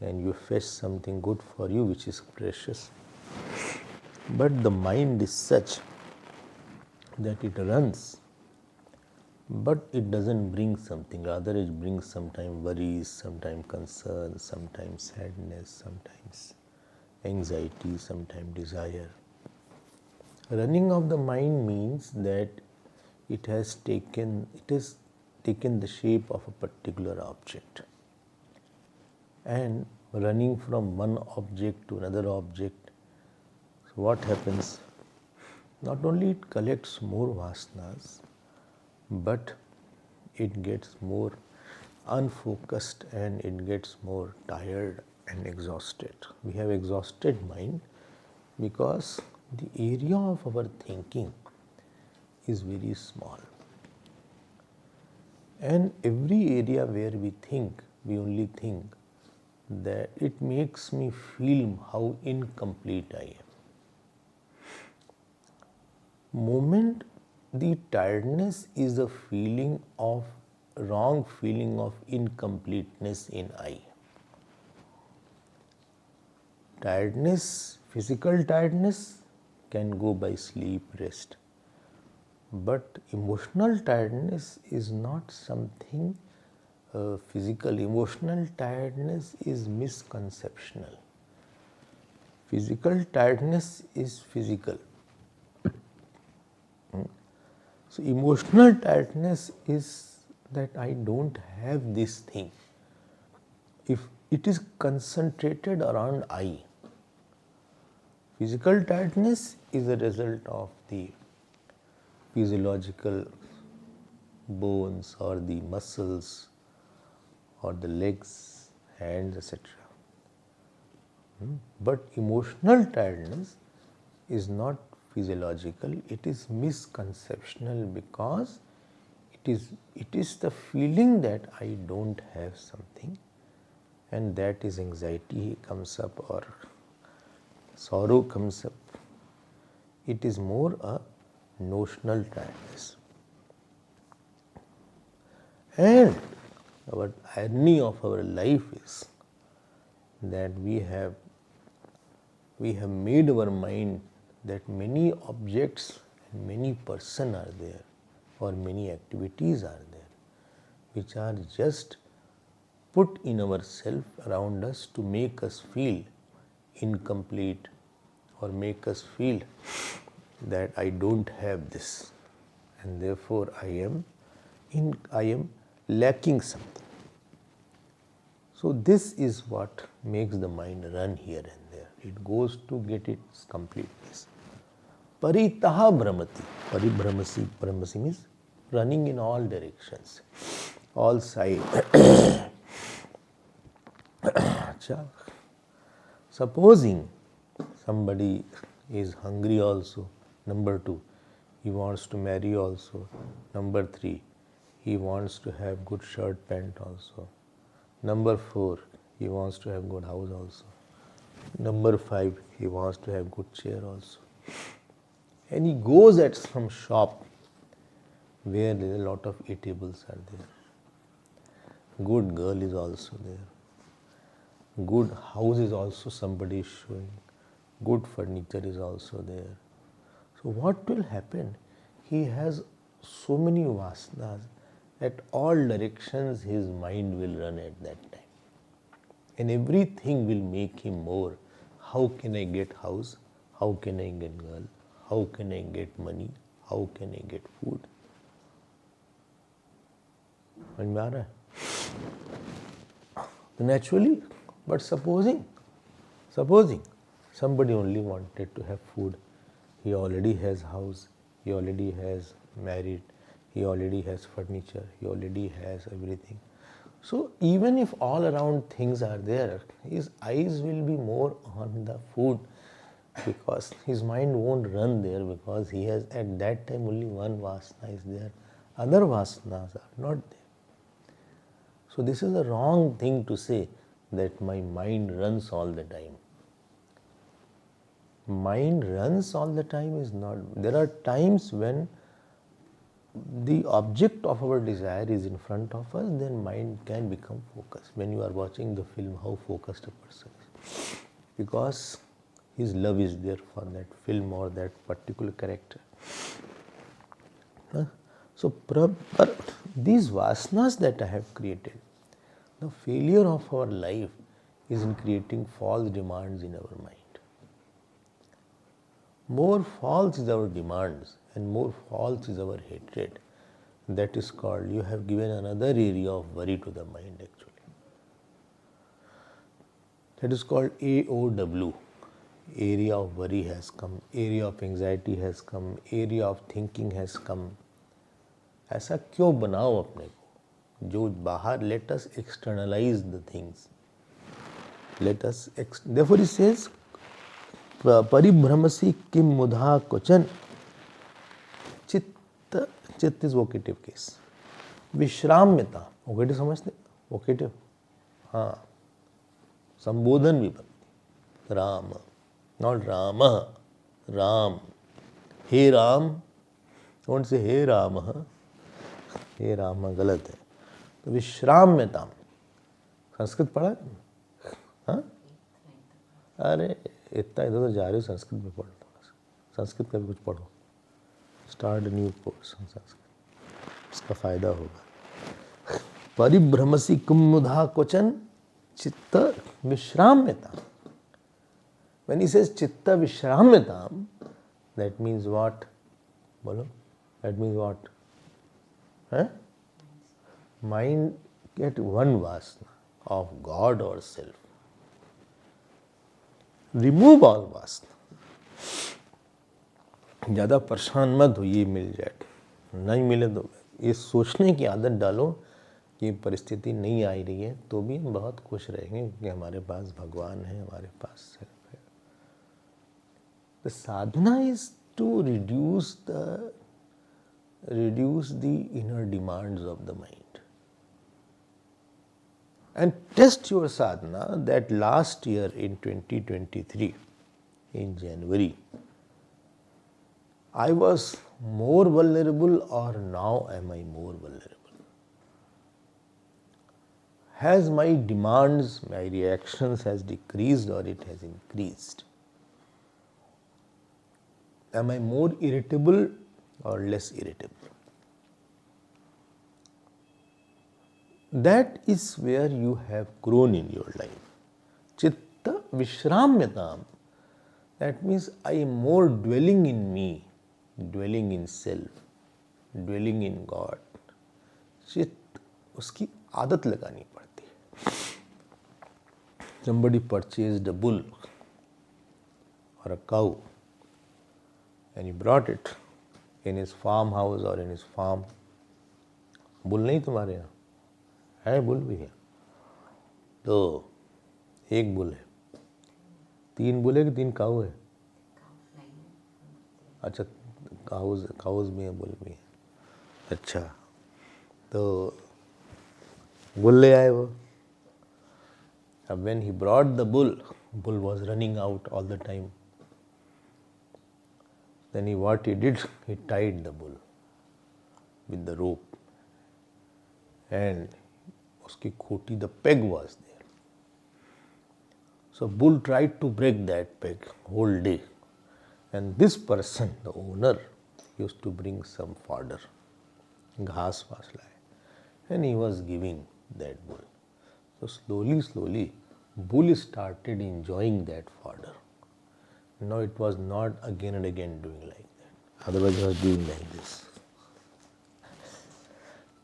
and you fetch something good for you which is precious. But the mind is such that it runs, but it doesn't bring something, rather it brings sometimes worries, sometimes concerns, sometimes sadness, sometimes anxiety, sometimes desire. Running of the mind means that it has taken the shape of a particular object, and running from one object to another object. So what happens? Not only it collects more vasanas, but it gets more unfocused and it gets more tired and exhausted. We have exhausted mind because the area of our thinking is very small. And every area where we think, we only think that it makes me feel how incomplete I am. Moment the tiredness is a feeling of wrong feeling of incompleteness in I. Tiredness, physical tiredness can go by sleep, rest. But emotional tiredness is not something physical. Emotional tiredness is misconceptional. Physical tiredness is physical. So emotional tiredness is that I don't have this thing. If it is concentrated around I, physical tiredness is a result of the physiological bones or the muscles or the legs, hands, etc. But emotional tiredness is not physiological, it is misconceptional because it is the feeling that I don't have something, and that is anxiety comes up or sorrow comes up. It is more a notional tiredness. And our irony of our life is that we have made our mind that many objects and many persons are there or many activities are there which are just put in ourself around us to make us feel incomplete or make us feel that I don't have this and therefore I am lacking something. So this is what makes the mind run here and there. It goes to get its completeness. Paritaha brahmati. Brahmasi means running in all directions, all sides. Supposing somebody is hungry also, number 2, he wants to marry also, number 3, he wants to have good shirt pant also, number 4, he wants to have good house also, number 5, he wants to have good chair also. And he goes at some shop where there is a lot of eatables are there. Good girl is also there. Good house is also somebody is showing. Good furniture is also there. So what will happen? He has so many vasanas, at all directions his mind will run at that time. And everything will make him more. How can I get house? How can I get girl? How can I get money? How can I get food? समझ में आ रहा है? Naturally, but supposing somebody only wanted to have food, he already has house, he already has married, he already has furniture, he already has everything. So even if all around things are there, his eyes will be more on the food because his mind won't run there because he has at that time only one vasana is there. Other vasanas are not there. So this is a wrong thing to say that my mind runs all the time. Mind runs all the time is not. There are times when the object of our desire is in front of us, then mind can become focused. When you are watching the film, how focused a person is, because his love is there for that film or that particular character. So these vasanas that I have created, the failure of our life is in creating false demands in our mind. More false is our demands and more false is our hatred. That is called, you have given another area of worry to the mind actually. That is called AOW. Area of worry has come, area of anxiety has come, area of thinking has come. ऐसा क्यों बनाओ अपने को जो बाहर, let us externalize the things. Let us, therefore he says, परिभ्रमसि किम मुधा क्वचन, चित्त is vocative case. विश्राम्यता, vocative समझते, vocative, हाँ, संबोधन विभक्ति, Ram, not Ram, Ram, hey Ram, don't say हे राम, हे राम गलत है. तो विश्राम्यता, संस्कृत पढ़ा, हाँ, अरे इतना इधर उधर जा रहे हो, संस्कृत में पढ़ो, संस्कृत का भी कुछ पढ़ो, start new course on Sanskrit, इसका फायदा होगा. परिभ्रमसि कुमुधा क्वचन चित्त विश्राम्यता. When he says chitta vishramyatam, that means what? Bolo? That means what? Mind get one vasana of God or self. Remove all vasana. ज़्यादा परेशान मत हो ये मिल जाए, नहीं मिले तो ये सोचने की आदत डालो कि परिस्थिति नहीं आ रही है तो भी हम बहुत खुश रहेंगे क्योंकि हमारे पास भगवान है, हमारे पास सेल्फ है. The sadhana is to reduce the inner demands of the mind. And test your sadhana that last year in 2023, in January, I was more vulnerable or now am I more vulnerable? Has my demands, my reactions has decreased or it has increased? Am I more irritable or less irritable? That is where you have grown in your life. Chitta vishramyatam. That means I am more dwelling in me, dwelling in self, dwelling in God. चित्त, उसकी आदत लगानी पड़ती है. Somebody purchased a bull or a cow and he brought it in his farmhouse or in his farm. Bull नहीं तुम्हारे यहाँ है, बुल भी है, तो एक बुल है, तीन बुल है कि तीन काऊ है? अच्छा, काउज भी है, बुल भी है. अच्छा, तो बुल ले आए वो. अब when he brought the bull was running out all the time. Then what he did, he tied the bull with the rope and उसकी खोटी, the peg was there. So bull tried to break that peg whole day, and this person, the owner, used to bring some fodder, घास वास लाए, and he was giving that bull. So slowly, bull started enjoying that fodder. Now it was not again and again doing like that. Otherwise it was doing like this.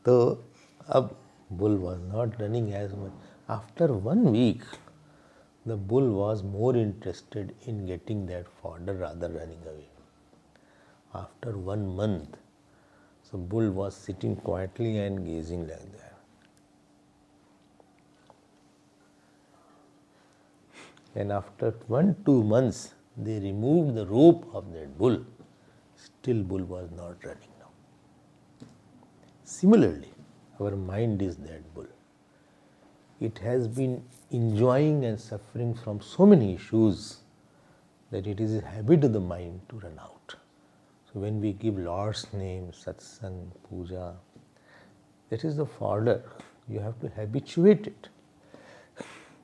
So अब bull was not running as much. After 1 week, the bull was more interested in getting that fodder rather running away. After 1 month, so bull was sitting quietly and gazing like that. And after 1-2 months, they removed the rope of that bull. Still bull was not running now. Similarly, our mind is that bull. It has been enjoying and suffering from so many issues that it is a habit of the mind to run out. So So when we give Lord's name, satsang, puja, that is the fodder. You have to habituate it.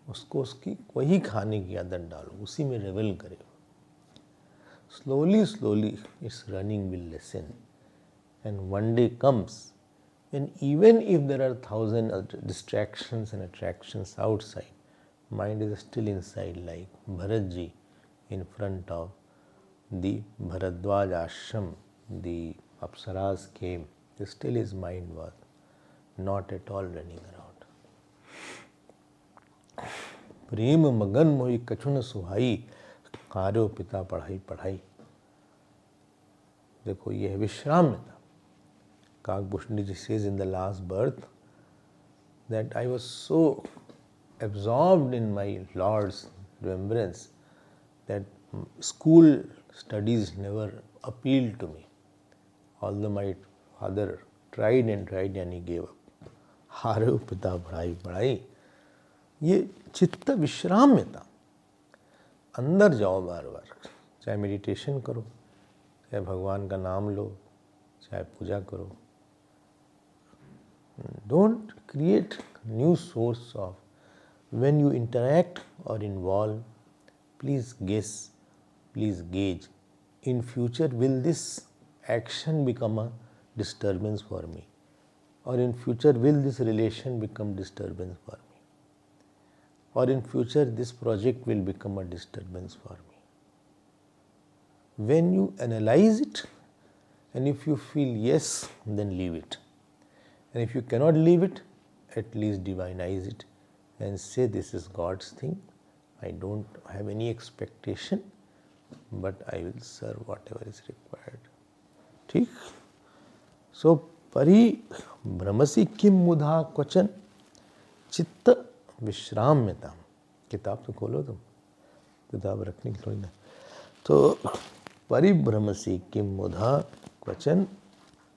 उसको उसकी वही खाने की आदत डालो, उसी में रेवल करे. Slowly, its running will lessen. And one day comes when even if there are 1,000 distractions and attractions outside, mind is still inside, like Bharatji in front of the Bharadwaj ashram. The Apsaras came, still his mind was not at all running around. प्रेम मगन मोहि कछु न सुहाई, हारो पिता पढ़ाई पढ़ाई. देखो ये है विश्राम्यता. Kakbhushani ji says in the last birth that I was so absorbed in my Lord's remembrance that school studies never appealed to me. Although my father tried and he gave up. हारो पिता पढ़ाई पढ़ाई. ये चित्त विश्राम्यता. अंदर जाओ बार बार, चाहे meditation करो, चाहे भगवान का नाम लो, चाहे पूजा करो. Don't create new source of, when you interact or involve, please guess, please gauge, in future will this action become a disturbance for me, or in future will this relation become disturbance for me, or in future this project will become a disturbance for me. When you analyze it, and if you feel yes, then leave it. And if you cannot leave it, at least divinize it and say this is God's thing. I don't have any expectation, but I will serve whatever is required. ठीक? So, परि भ्रमसि किम मुधा क्वचन चित्त विश्राम्यता. किताब तो खोलो तुम, किताब रखने की थोड़ी ना. तो परिभ्रमसि किम मुधा क्वचन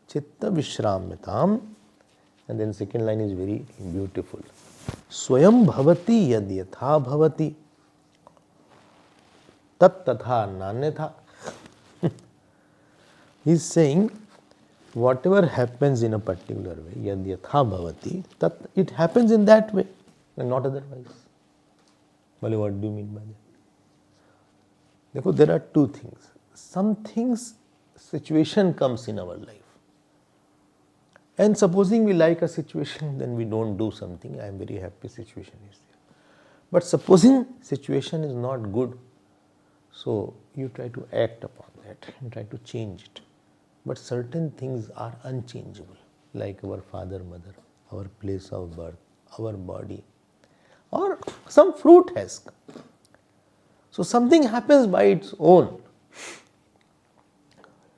चित्त विश्राम्यताम. And then second line is very beautiful. Swayam bhavati yad yatha bhavati tat tatha nanyatha. He is saying whatever happens in a particular way, yad yatha bhavati, tat, it happens in that way and not otherwise. Well, what do you mean by that? देखो, there are two things. Some things, situation comes in our life. And supposing we like a situation, then we don't do something. I am very happy situation is there. But supposing situation is not good, so you try to act upon that and try to change it. But certain things are unchangeable, like our father, mother, our place of birth, our body, or some fruit has come. So something happens by its own.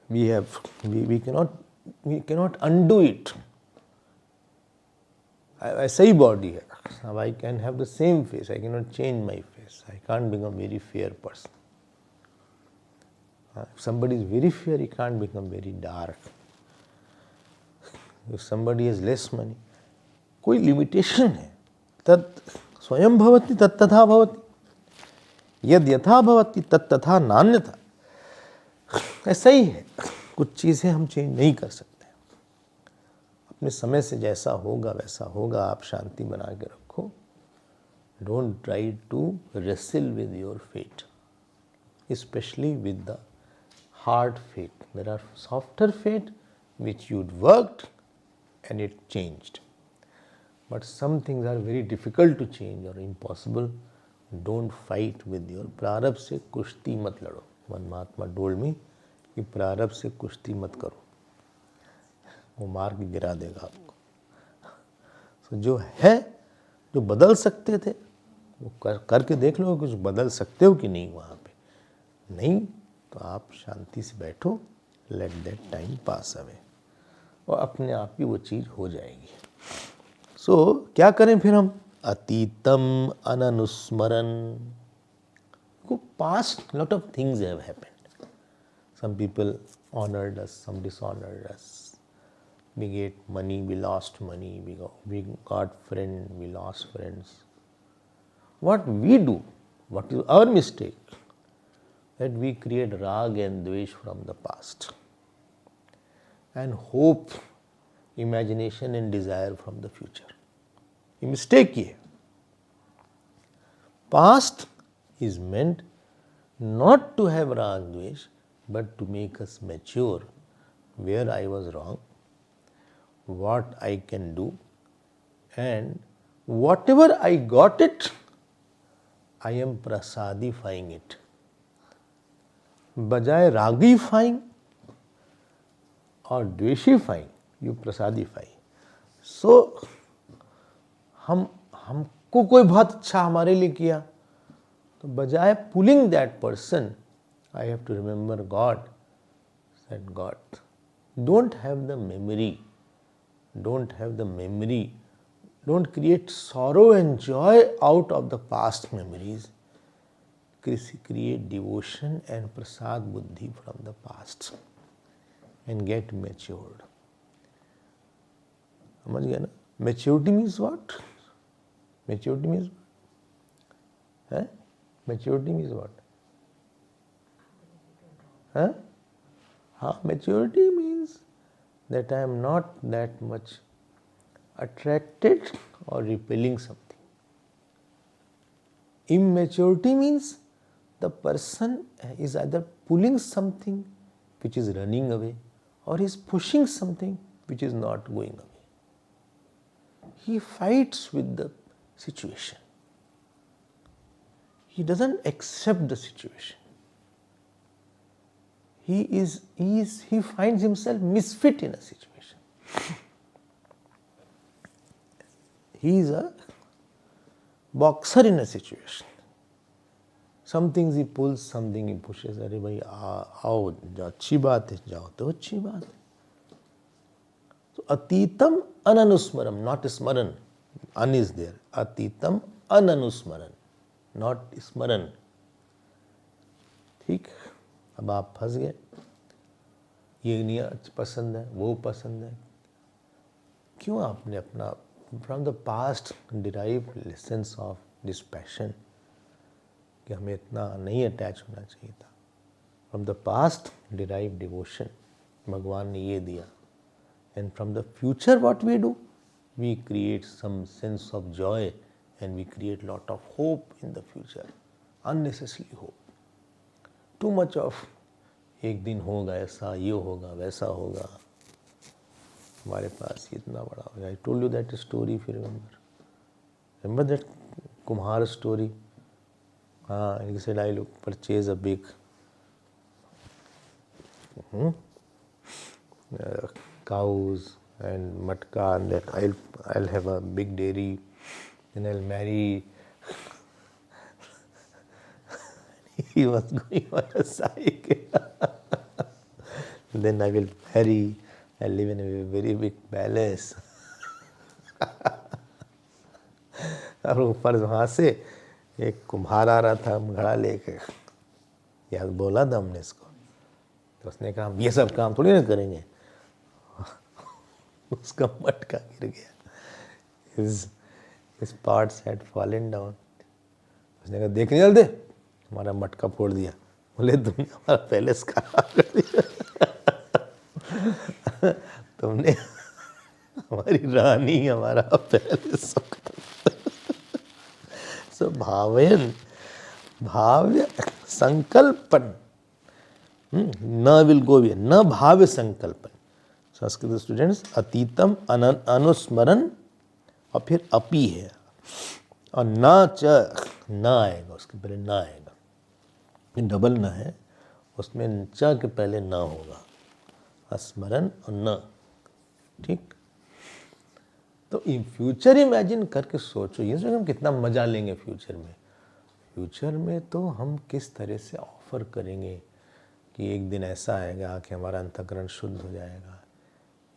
We cannot undo it. ऐसा ही body है. Now I can have the same face. I cannot change my face. I can't become a very fair person. If somebody is very fair, he can't become very dark. If somebody has less money, कोई limitation है. तत् स्वयं भवति तत् तथा भवति. यद यथा भवति तत् तथा नान्यथा. ऐसा ही है. कुछ चीज़ें हम चेंज नहीं कर सकते. अपने समय से जैसा होगा वैसा होगा. आप शांति बना के रखो. Don't try to wrestle with your fate, especially with the hard fate. There are softer fate which you'd worked and it changed. But some things are very difficult to change or impossible. Don't fight with your प्रारब्ध से कुश्ती मत लड़ो. One Mahatma told me कि प्रारब्ध से कुश्ती मत करो, वो मार के गिरा देगा आपको. So, जो है, जो बदल सकते थे वो करके देख लो. कुछ बदल सकते हो कि नहीं वहाँ पे. नहीं तो आप शांति से बैठो. Let that time pass away और अपने आप ही वो चीज़ हो जाएगी. सो क्या करें फिर हम? अतीतम अननुस्मरन. Past lot of things have happened. Some people honored us, some dishonored us. We get money, we lost money. We got friends, we lost friends. What we do, what is our mistake? That we create rag and dvesh from the past. and hope, imagination and desire from the future. ये mistake ये. Past is meant not to have rag dvesh, but to make us mature where I was wrong, what I can do, and whatever I got it, I am prasadifying it. बजाय रागीफाइंग और द्वेषीफाइंग, you प्रसादीफाई. सो हमको कोई बहुत अच्छा हमारे लिए किया, तो बजाय pulling that person, I have to remember God. Said God, don't have the memory, don't have the memory, don't create sorrow and joy out of the past memories. Create devotion and prasad buddhi from the past and get matured. समझ गया ना? Maturity means what? Maturity means what? Maturity means what? Maturity means that I am not that much attracted or repelling something. Immaturity means the person is either pulling something which is running away, or is pushing something which is not going away. He fights with the situation. He doesn't accept the situation. He finds himself misfit in a situation. He is a boxer in a situation. Some things he pulls, something he pushes. अरे भाई आओ, अच्छी बात है, जाओ तो अच्छी बात है. So atitam ananusmaram, not smaran. An is there. Atitam ananusmaran, not smaran. ठीक. अब आप फंस गए, ये नहीं पसंद है, वो पसंद है. क्यों आपने अपना from the past derive lessons of this passion कि हमें इतना नहीं अटैच होना चाहिए था. From the past derive devotion, भगवान ने ये दिया. And from the future what we do, we create some sense of joy and we create lot of hope in the future. Unnecessary hope. Too much of एक दिन होगा ऐसा, ये होगा वैसा होगा, हमारे पास इतना बड़ा होगा. I told you that story, if you remember that कुम्हार स्टोरी. हाँ, he said I will purchase a big cows and matka, and that I'll have a big dairy, and I'll marry. He was going on a cycle. Then I will marry. I'll live in a very big palace. और ऊपर वहाँ से एक कुम्हार आ रहा था घड़ा लेके. याद बोला था हमने इसको, तो उसने कहा हम ये सब काम थोड़ी ना करेंगे. उसका मटका गिर गया. His parts had fallen down. उसने कहा देख निकल दे, हमारा मटका फोड़ दिया. बोले तुमने हमारा पैलेस खराब कर दिया. तुमने हमारी रानी, हमारा पैलेस. सो भावयन, भाव्य संकल्पन, न विल गो वे, न भाव्य संकल्पन. संस्कृत स्टूडेंट्स, अतीतम अनुस्मरण और फिर अपी है, और न च, न आएगा उसके पहले, न आएगा. डबल न है, उसमें च के पहले न होगा. स्मरण और न. ठीक. तो इन फ्यूचर इमेजिन करके सोचो, ये सोचो हम कितना मजा लेंगे फ्यूचर में. फ्यूचर में तो हम किस तरह से ऑफर करेंगे कि एक दिन ऐसा आएगा कि हमारा अंतःकरण शुद्ध हो जाएगा.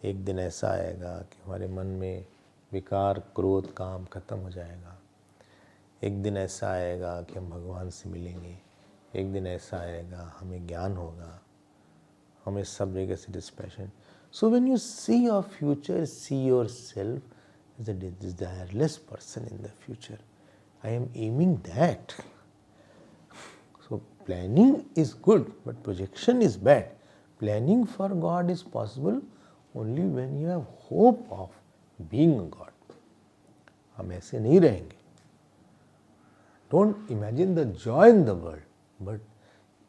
एक दिन ऐसा आएगा कि हमारे मन में विकार, क्रोध, काम खत्म हो जाएगा. एक दिन ऐसा आएगा कि हम भगवान से मिलेंगे. एक दिन ऐसा आएगा हमें ज्ञान होगा, हमें सब जगह से dispassion. So when you see your future, see your self as a desireless person in the future. I am aiming that. So planning is good, but projection is bad. Planning for God is possible only when you have hope of being a God. हम ऐसे नहीं रहेंगे. Don't imagine the joy in the world, but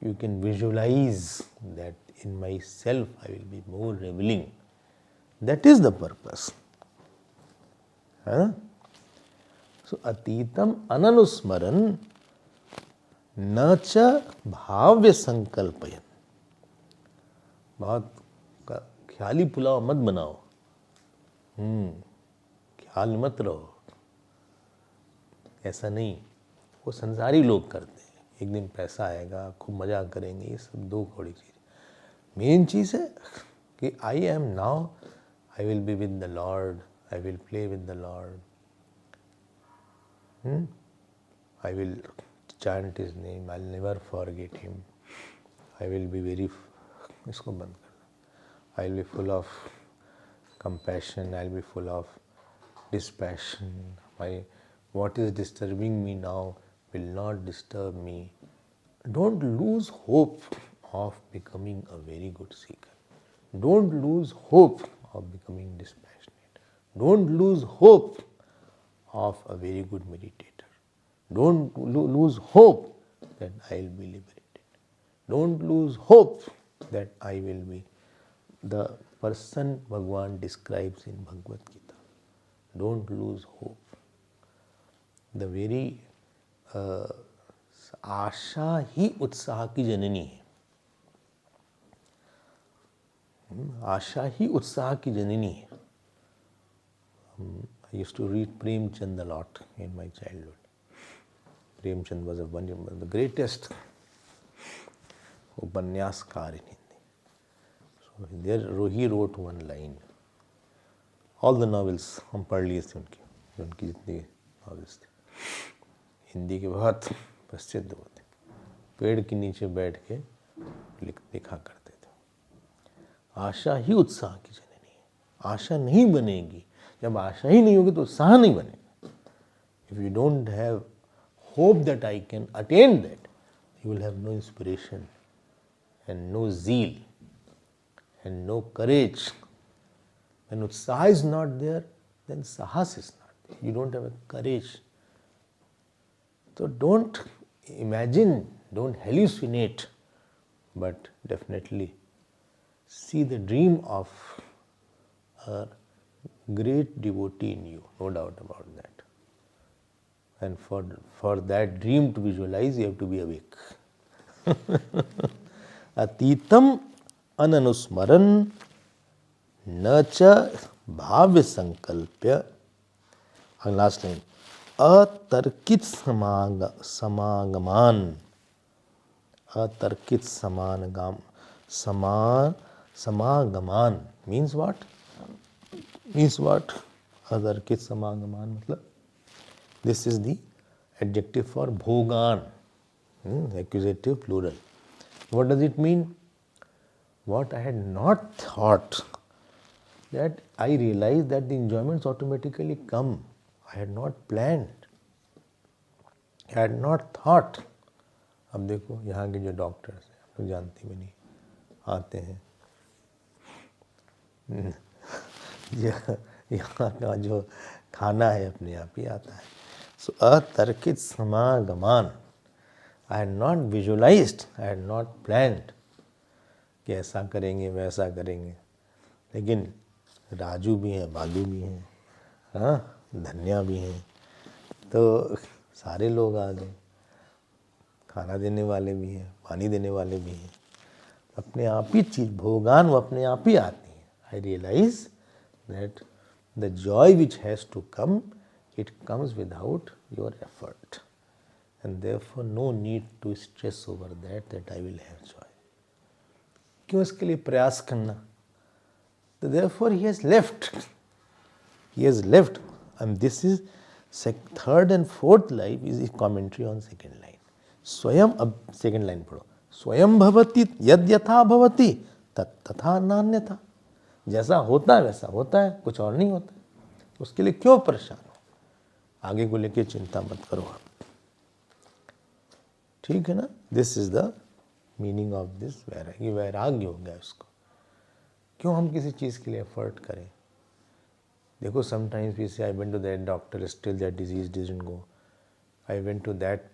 you can visualize that in myself I will be more reveling. That is the purpose. So अतीतम अननुस्मरन न च भाव्य संकल्पयन. बहुत ख्याली पुलाव मत बनाओ, ख्याल मत रहो. ऐसा नहीं, वो संसारी लोग करते हैं. एक दिन पैसा आएगा, खूब मजा करेंगे, ये सब दो कौड़ी चीज. मेन चीज है कि I am now, I will be with the Lord, I will play with the Lord, I will chant his name, I'll never forget him, I will be very, इसको बंद करना. I'll be full of compassion, I'll be full of dispassion. What is disturbing me now will not disturb me. Don't lose hope of becoming a very good seeker. Don't lose hope of becoming dispassionate. Don't lose hope of a very good meditator. Don't lose hope that I will be liberated. Don't lose hope that I will be the person Bhagwan describes in Bhagavad Gita. Don't lose hope. The very आशा ही उत्साह की जननी है. आशा ही उत्साह की जननी है. I used to read Premchand a lot in my childhood. Premchand was one of the greatest upanyasकार in Hindi. So there he wrote one line. All the novels हम पढ़ लिए थे उनकी जितनी novels थे. हिंदी के बहुत प्रसिद्ध होते. पेड़ के नीचे बैठ के लिखा करते थे. आशा ही उत्साह की जननी है. आशा नहीं बनेगी. जब आशा ही नहीं होगी तो उत्साह नहीं बनेगा. If you don't have hope that I can attain that, you will have no inspiration and no zeal and no courage. When utsaha is not there, then sahas is not there. You don't have a courage. So don't imagine, don't hallucinate, but definitely see the dream of a great devotee in you, no doubt about that. And for that dream to visualize, you have to be awake. Atitam ananusmaran nacha bhavya sankalpya. And last line. Atarkit samagaman. Atarkit samagaman. Means what? Means what? Atarkit samagaman. This is the adjective for bhogan. Accusative plural. What does it mean? What I had not thought, that I realized that the enjoyments automatically come. I had not planned. I had not thought. अब देखो यहाँ के जो doctors हैं, आप लोग जानते भी नहीं, आते हैं. यहाँ का जो खाना है अपने आप ही आता है. So atarkit samagaman. I had not visualized, I had not planned कि ऐसा करेंगे वैसा करेंगे. लेकिन राजू भी हैं, बालू भी हैं, हाँ, धन्या भी हैं, तो सारे लोग आ गए. खाना देने वाले भी हैं, पानी देने वाले भी हैं. अपने आप ही चीज भोगान वो अपने आप ही आती हैं. I realize that the joy which has to come, it comes without your effort, and therefore no need to stress over that I will have joy. क्यों इसके लिए प्रयास करना? So therefore he has left. He has left, and this is third and fourth line is a commentary on second line. स्वयं, अब second line पढ़ो. स्वयं भवति यद यथा भवति तत् तथा नान्यथा. जैसा होता है वैसा होता है, कुछ और नहीं होता. उसके लिए क्यों परेशान हो? आगे को लेके चिंता मत करो आप. ठीक है ना? This is the meaning of this वैराग्य. वैराग्य हो गया उसको. क्यों हम किसी चीज़ के लिए एफर्ट करें? देखो, sometimes we say I went to that doctor, still that disease didn't go. I went to that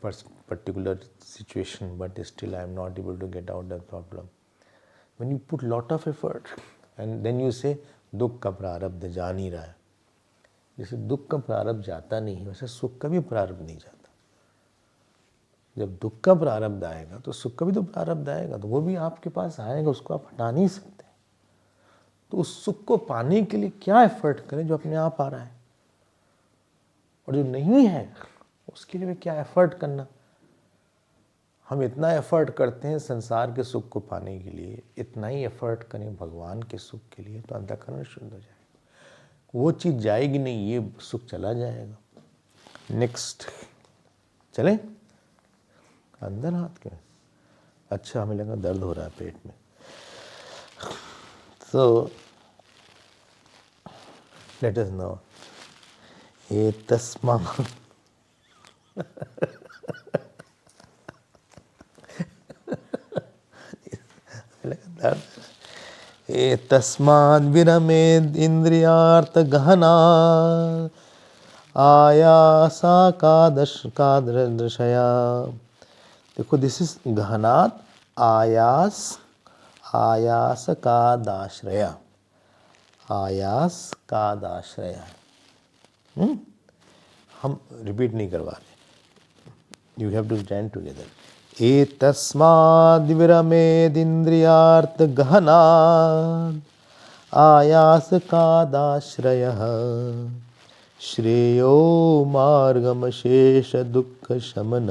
particular situation, but still I am not able to get out that problem. When you put lot of effort and then you say दुख का प्रारब्ध जा नहीं रहा है. जैसे दुख का प्रारब्ध जाता नहीं है, वैसे सुख का भी प्रारब्ध नहीं जाता. जब दुख का प्रारब्ध आएगा तो सुख का भी तो प्रारब्ध आएगा, तो वो भी आपके पास आएगा, उसको आप हटा नहीं सकते. तो उस सुख को पाने के लिए क्या एफर्ट करें जो अपने आप आ रहा है, और जो नहीं है उसके लिए क्या एफर्ट करना. हम इतना एफर्ट करते हैं संसार के सुख को पाने के लिए, इतना ही एफर्ट करें भगवान के सुख के लिए, तो अंतःकरण शुद्ध हो जाएगा. वो चीज़ जाएगी नहीं, ये सुख चला जाएगा. नेक्स्ट, चले अंदर हाथ क्यों? अच्छा, हमें लगा दर्द हो रहा है पेट में. So let us know. एतस्मात् एतस्माद् विरमेद् इंद्रियार्थ गहना आयासा कादृशया. देखो, दिस इज गहनात् आयास, आयास कादाश्रया, आयास कादाश्रया. हम रिपीट नहीं करवा रहे, you have to stand together. एतस्माद् विरमेदिन्द्रियार्थ गहनात् आयास कादाश्रयः श्रेयो मार्गमशेष दुःख शमन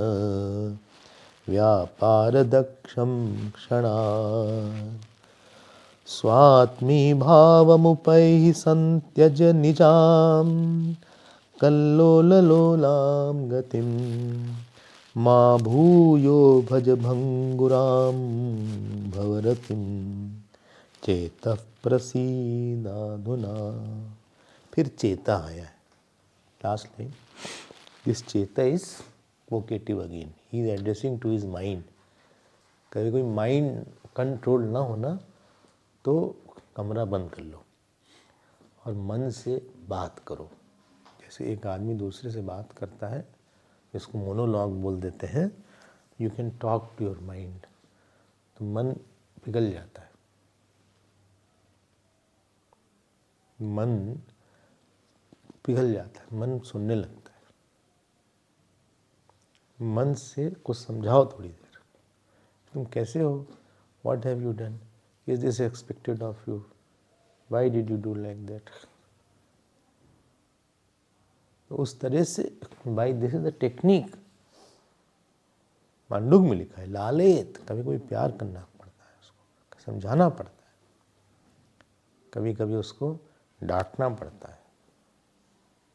व्यापारदक्षं क्षणात्. स्वात्मी भावमुपैः सन्त्यज निजां कल्लोललोलां गतिं मा भूयो भज भंगुरां भवरतिं चेतः प्रसीदाधुना. फिर चेता आया है, लास्ट लाइन. दिस चेता is vocative again. He is addressing to his mind. कभी कोई माइंड कंट्रोल ना होना तो कमरा बंद कर लो और मन से बात करो. जैसे एक आदमी दूसरे से बात करता है, इसको मोनोलॉग बोल देते हैं. You can talk to your mind. तो मन पिघल जाता है, मन पिघल जाता है, मन सुनने लगता है. मन से कुछ समझाओ थोड़ी देर. तुम कैसे हो? What have you done? Is this expected of you? Why did you do like that? तो उस तरह से, by this is the technique. Manduk में लिखा है लालेत. कभी कभी प्यार करना पड़ता है, उसको समझाना पड़ता है, कभी कभी उसको डांटना पड़ता है,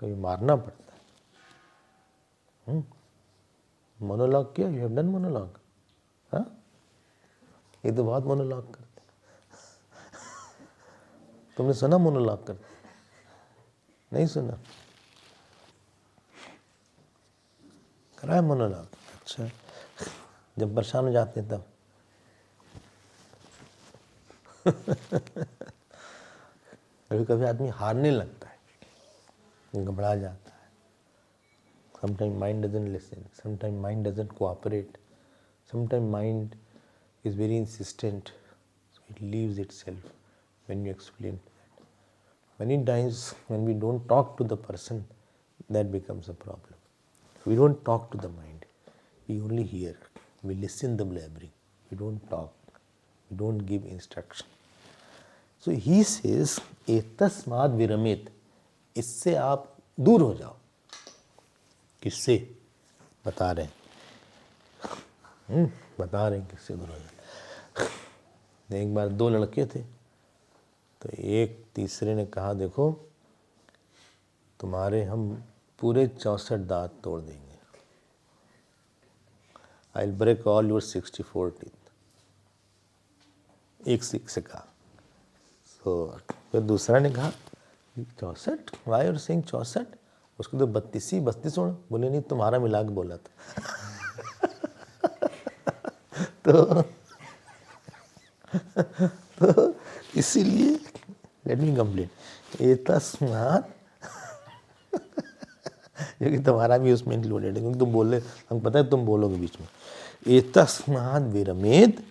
कभी मारना पड़ता है. मोनोलॉग किया? You have done monologue? हाँ, ये तो बहुत मोनोलॉग करते. तुमने सुना मोनोलॉग करते? नहीं सुना? करा है मोनोलॉग? अच्छा. जब परेशान हो जाते हैं तब कभी कभी आदमी हारने लगता है, घबरा जाता है. Sometime mind doesn't listen, sometime mind doesn't cooperate, sometime mind is very insistent, so it leaves itself when you explain that. Many times when we don't talk to the person, that becomes a problem. We don't talk to the mind, we only hear, we listen the blabbering, we don't talk, we don't give instruction. So he says etasmad viramet, इससे आप दूर हो जाओ. किससे? बता रहे हैं, बता रहे हैं किससे दूर हो जाए. एक बार दो लड़के थे, तो एक तीसरे ने कहा, देखो तुम्हारे हम पूरे 64 दांत तोड़ देंगे. I will break all your 64 teeth. एक से कहा. तो फिर दूसरा ने कहा 64? Why are saying 64? उसको तो 32 होना. बोले नहीं, तुम्हारा मिला के बोला था. तो इसीलिए लेट मी कंप्लीट एतस्मात्, क्योंकि तुम्हारा भी उसमें इंक्लूडेड है, क्योंकि तुम बोल रहे, हमको पता है तुम बोलोगे बीच में। एतस्मात् विरमेद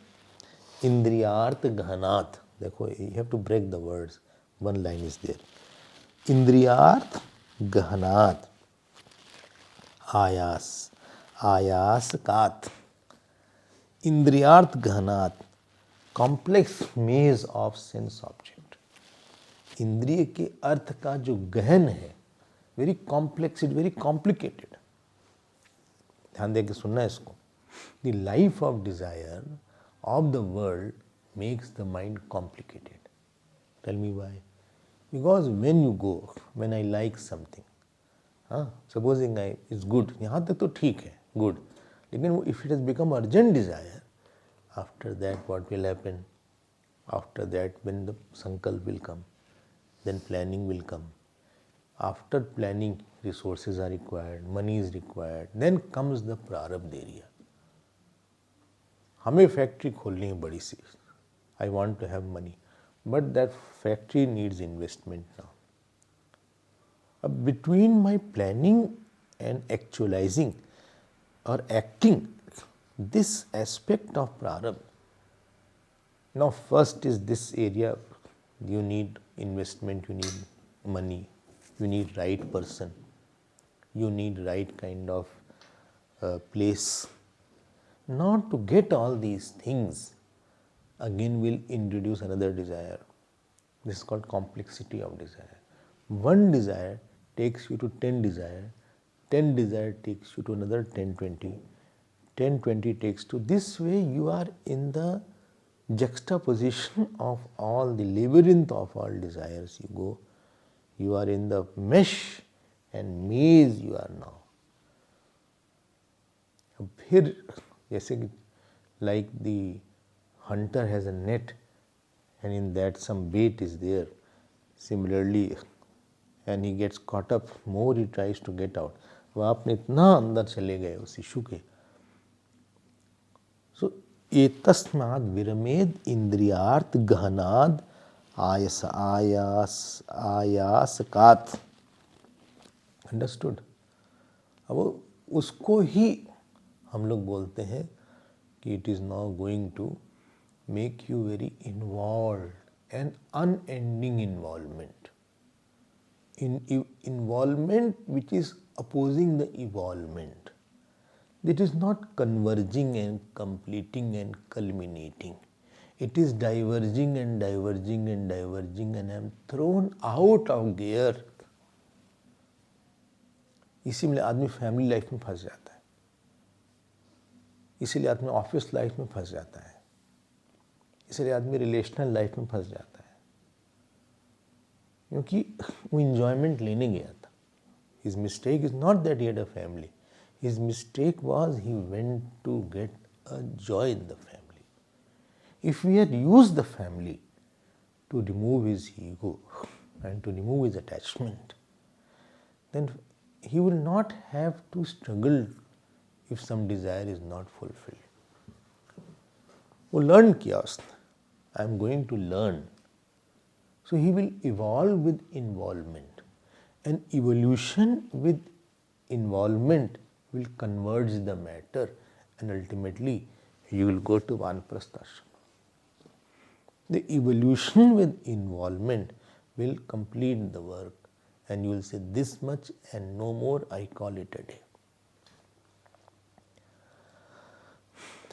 इंद्रियार्थ गहनात्। देखो, you have to break the words, one line is there. इंद्रियार्थ गहनात् आयास, आयास कात, इंद्रियार्थ गहनात् complex maze of sense object. इंद्रिय के अर्थ का जो गहन है, very complex, it very complicated. ध्यान दे के सुनना इसको। The life of desire of the world makes the mind complicated. Tell me why? Because when you go, when I like something, हाँ, सपोजिंग आई इज गुड, यहाँ तक तो ठीक है, गुड, लेकिन if it has become urgent desire, after that what will happen? After that, when the sankalp will come, then planning will come. After planning, resources are required, money is required. Then comes the prarabdha area. हमें factory खोलनी है बड़ी सी, I want to have money, but that factory needs investment now. अब between my planning and actualizing or acting, this aspect of prarabdha. Now first is this area, you need investment, you need money, you need right person, you need right kind of place. Now to get all these things, again will introduce another desire. This is called complexity of desire. One desire takes you to 10 desire, 10 desire takes you to another 10, 20, 10, 20 takes to, this way you are in the juxtaposition of all the labyrinth of all desires. You go, you are in the mesh and maze you are now. अब फिर जैसे कि like the hunter has a net and in that some bait is there, similarly and he gets caught up, more he tries to get out. वो आपने इतना अंदर चले गए उस इशू के, so एतस्माद् विरमेद इंद्रियार्थ गहनाद आयस आयास आयासकात। अंडरस्टूड? अब उसको ही हम लोग बोलते हैं कि it is now going to make you very involved and unending involvement, involvement which is opposing the evolvement. It is not converging and completing and culminating. It is diverging and diverging and diverging, and I am thrown out of gear. इसीलिए आदमी family life में फंस जाता है, इसीलिए आदमी office life में फंस जाता है, इसीलिए आदमी रिलेशनल लाइफ में फंस जाता है, क्योंकि वो इंजॉयमेंट लेने गया था। His mistake is not that he had a family. His mistake was he went to get a joy in the family. If we had used the family to remove his ego and to remove his attachment, then he will not have to struggle if some desire is not fulfilled. वो learn किया उसने, I am going to learn. So he will evolve with involvement, and evolution with involvement will converge the matter, and ultimately you will go to Vanaprastha Ashrama. The evolution with involvement will complete the work, and you will say this much and no more, I call it a day.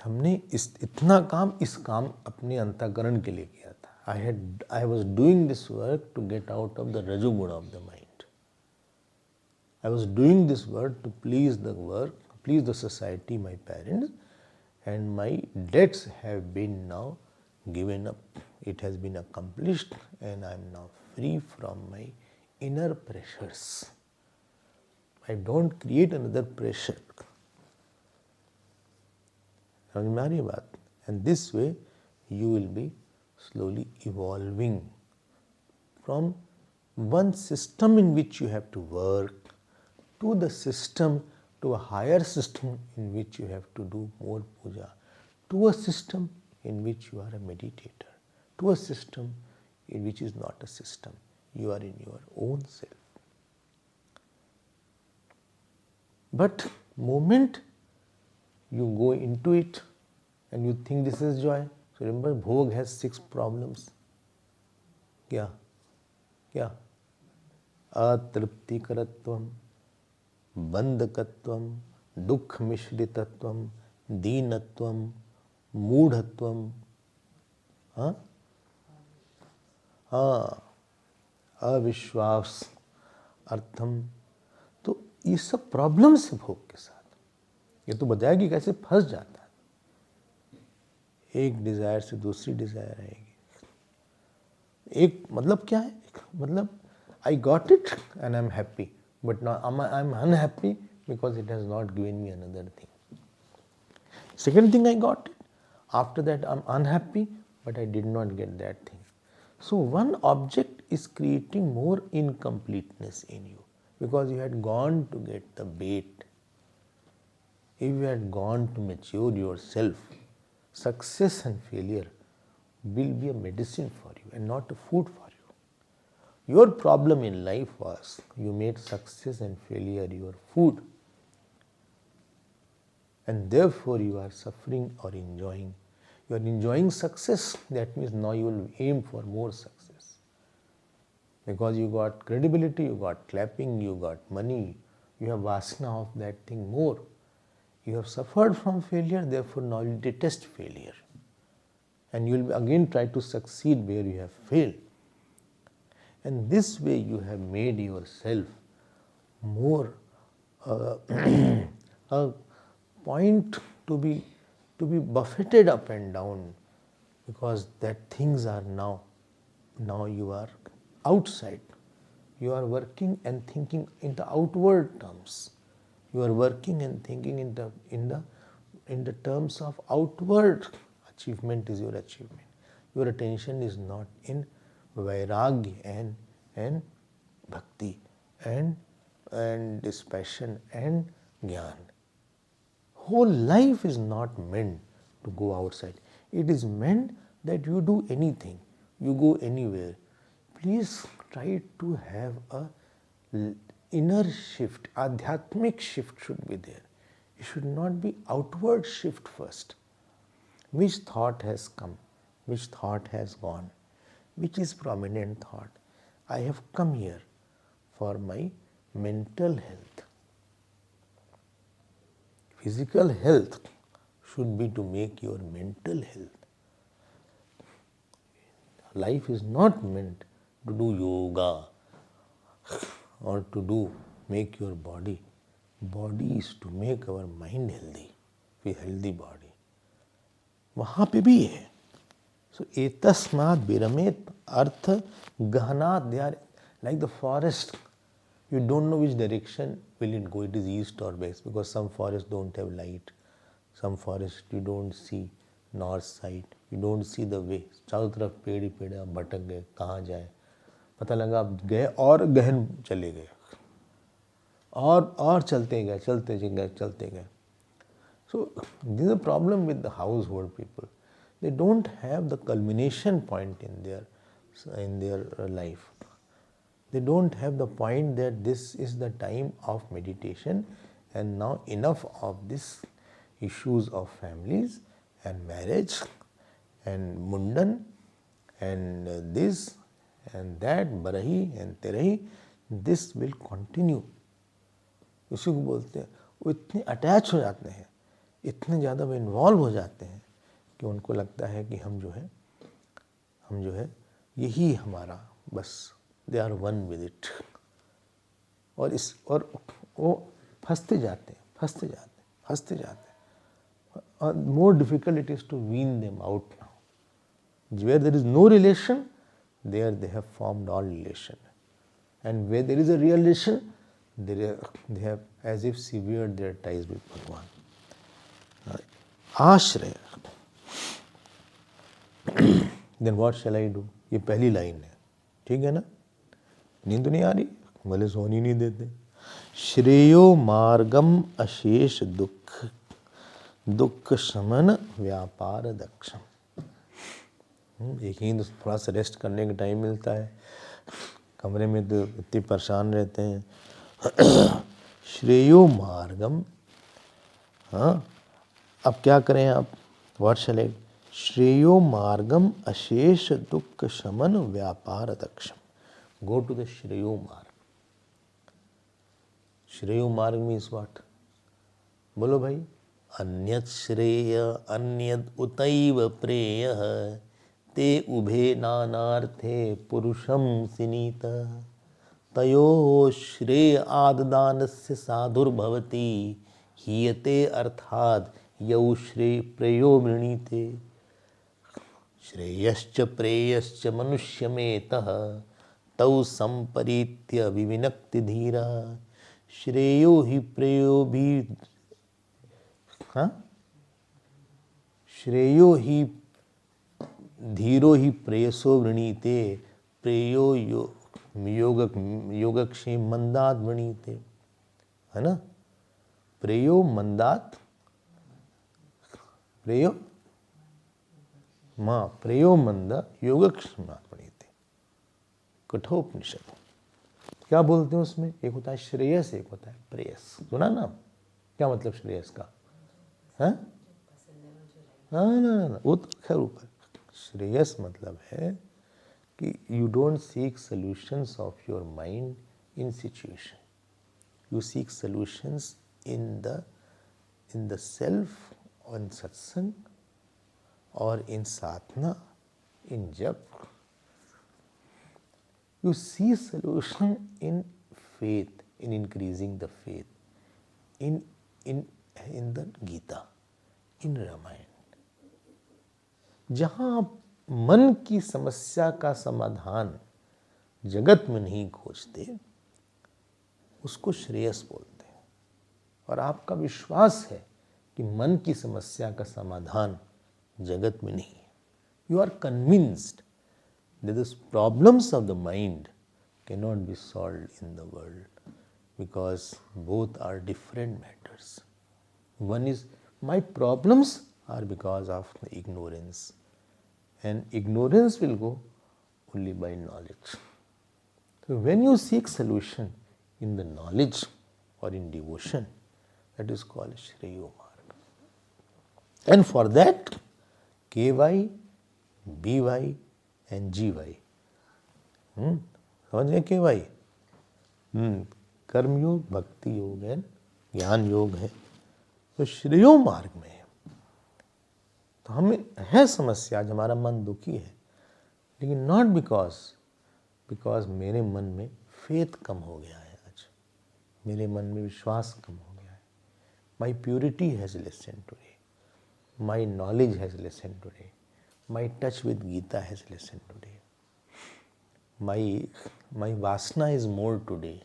हमने इतना काम, इस काम अपने अंतःकरण के लिए किया था. I was doing this work to get out of the rajoguna of the mind. I was doing this work to please the society, my parents, and my debts have been now given up. It has been accomplished, and I am now free from my inner pressures. I don't create another pressure. समझ में आ रही है बात? And this way you will be slowly evolving from one system in which you have to work to the system, to a higher system in which you have to do more puja, to a system in which you are a meditator, to a system which is not a system. You are in your own self. But moment you go into it and you think this is joy. So remember, Bhog has 6 problems. क्या क्या अतृप्तिकरत्वम, बंधकत्वम, दुख मिश्रितत्वम, दीनत्वम, मूढ़त्वम, हाँ हाँ अविश्वास अर्थम. तो ये सब प्रॉब्लम्स है भोग के साथ. ये तो बताया कि कैसे फंस जाता है. एक डिजायर से दूसरी डिजायर आएगी. एक मतलब क्या है, मतलब I got it and I am happy, but now I am unhappy because it has not given me another thing. Second thing, I got it, after that I am unhappy but I did not get that thing. So one object is creating more incompleteness in you because you had gone to get the bait. If you had gone to mature yourself, success and failure will be a medicine for you and not a food for you. Your problem in life was you made success and failure your food, and therefore you are suffering or enjoying. You are enjoying success, that means now you will aim for more success. Because you got credibility, you got clapping, you got money, you have vasana of that thing more. You have suffered from failure, therefore now you detest failure. And you will again try to succeed where you have failed. And this way you have made yourself more a point to be buffeted up and down, because that things are now you are outside. You are working and thinking in the outward terms. You are working and thinking in the terms of outward achievement is your achievement. Your attention is not in Vairagya and bhakti and dispassion and jnana. Whole life is not meant to go outside. It is meant that you do anything, you go anywhere. Please try to have a inner shift, adhyatmic shift should be there. It should not be outward shift first. Which thought has come, which thought has gone, which is prominent thought. I have come here for my mental health. Physical health should be to make your mental health. Life is not meant to do yoga or to make your body. Body is to make our mind healthy, a healthy body. वहाँ पे भी है. So etasmat viramet artha gahanat. They are like the forest. You don't know which direction will it go. It is east or west, because some forests don't have light. Some forests you don't see north side. You don't see the way. चारों तरफ पेड़ ही पेड़ है. आप भटक गए, कहाँ जाए पता लगा. आप गए और गहन चले गए, और चलते गए. So this is a problem with the household people. They don't have the culmination point in their life. They don't have the point that this is the time of meditation, and now enough of this issues of families and marriage and mundan and this and that, barahi and terahi, this will continue. उसी को बोलते हैं. वो इतने attach हो जाते हैं, इतने ज़्यादा वो इन्वॉल्व हो जाते हैं कि उनको लगता है कि हम जो है यही हमारा बस. They are one with it. और वो फंसते जाते हैं. More difficult it is to wean them out now. Where there is no relation, there they have formed all relation. And where there is a real relation, they have as if severed their ties with Bhagwan. Ashraya. Then what shall I do? ये पहली line है. ठीक है ना? नींद तो नहीं आ रही, भले सोनी नहीं देते. श्रेयो मार्गम अशेष दुख शमन व्यापार दक्षम. एक ही तो थोड़ा सा रेस्ट करने का टाइम मिलता है, कमरे में तो इतने परेशान रहते हैं। श्रेयो मार्गम, हाँ अब क्या करें आप, व्हाट शैल आई, श्रेयो मार्गम अशेष दुख शमन व्यापार दक्षम। गो टू द श्रेयो मार्ग। श्रेयो मार्ग मीन्स व्हाट, बोलो भाई। अन्यत् श्रेय अन्यद उतैव प्रेय ते उभे नानार्थे पुरुषम सिनीत तयो श्रेय आददानस्य साधुर्भवति हीयते अर्थाद यौ श्रेय प्रेयो वृणीते। श्रेयश्च प्रेयश्च मनुष्यमेतः तौ संपरीत्य विविनक्ति धीरा श्रेयो ही प्रेयो भी, हाँ श्रेयो ही धीरो ही प्रेयसो वृणीते प्रेयो योगक्षेम मंदात वृणीते, है ना। प्रेयो मंदात, प्रेयो माँ प्रेयो मंद योगक्षेमात वृणीते। कठोपनिषद क्या बोलते हैं उसमें, एक होता है श्रेयस, एक होता है प्रेयस। सुना ना, क्या मतलब श्रेयस का, है हाँ ना, वो तो खैर ऊपर। श्रेयस मतलब है कि you don't seek solutions of your mind in situation, you seek solutions in the self, और इन सत्संग, और in sadhana, in jap. You see solution in faith, in increasing the faith, in the Gita, in Ramayana. जहां आप मन की समस्या का समाधान जगत में नहीं खोजते, उसको श्रेयस बोलते हैं। और आपका विश्वास है कि मन की समस्या का समाधान जगत में नहीं है। You are convinced that the problems of the mind cannot be solved in the world because both are different matters. One is, my problems are because of the ignorance, and ignorance will go only by knowledge. So when you seek solution in the knowledge or in devotion, that is called Shreyo Marg. And for that, KY, BY and GY, समझ गए KY, कर्म योग, भक्ति योग है, ज्ञान योग है। तो श्रेयो मार्ग में है। तो हमें है समस्या, आज हमारा मन दुखी है, लेकिन नॉट बिकॉज मेरे मन में फेथ कम हो गया है, आज मेरे मन में विश्वास कम हो गया है। My purity has lessen today, my knowledge has lessen today, my touch with Gita has lessen today, my vasana is more today.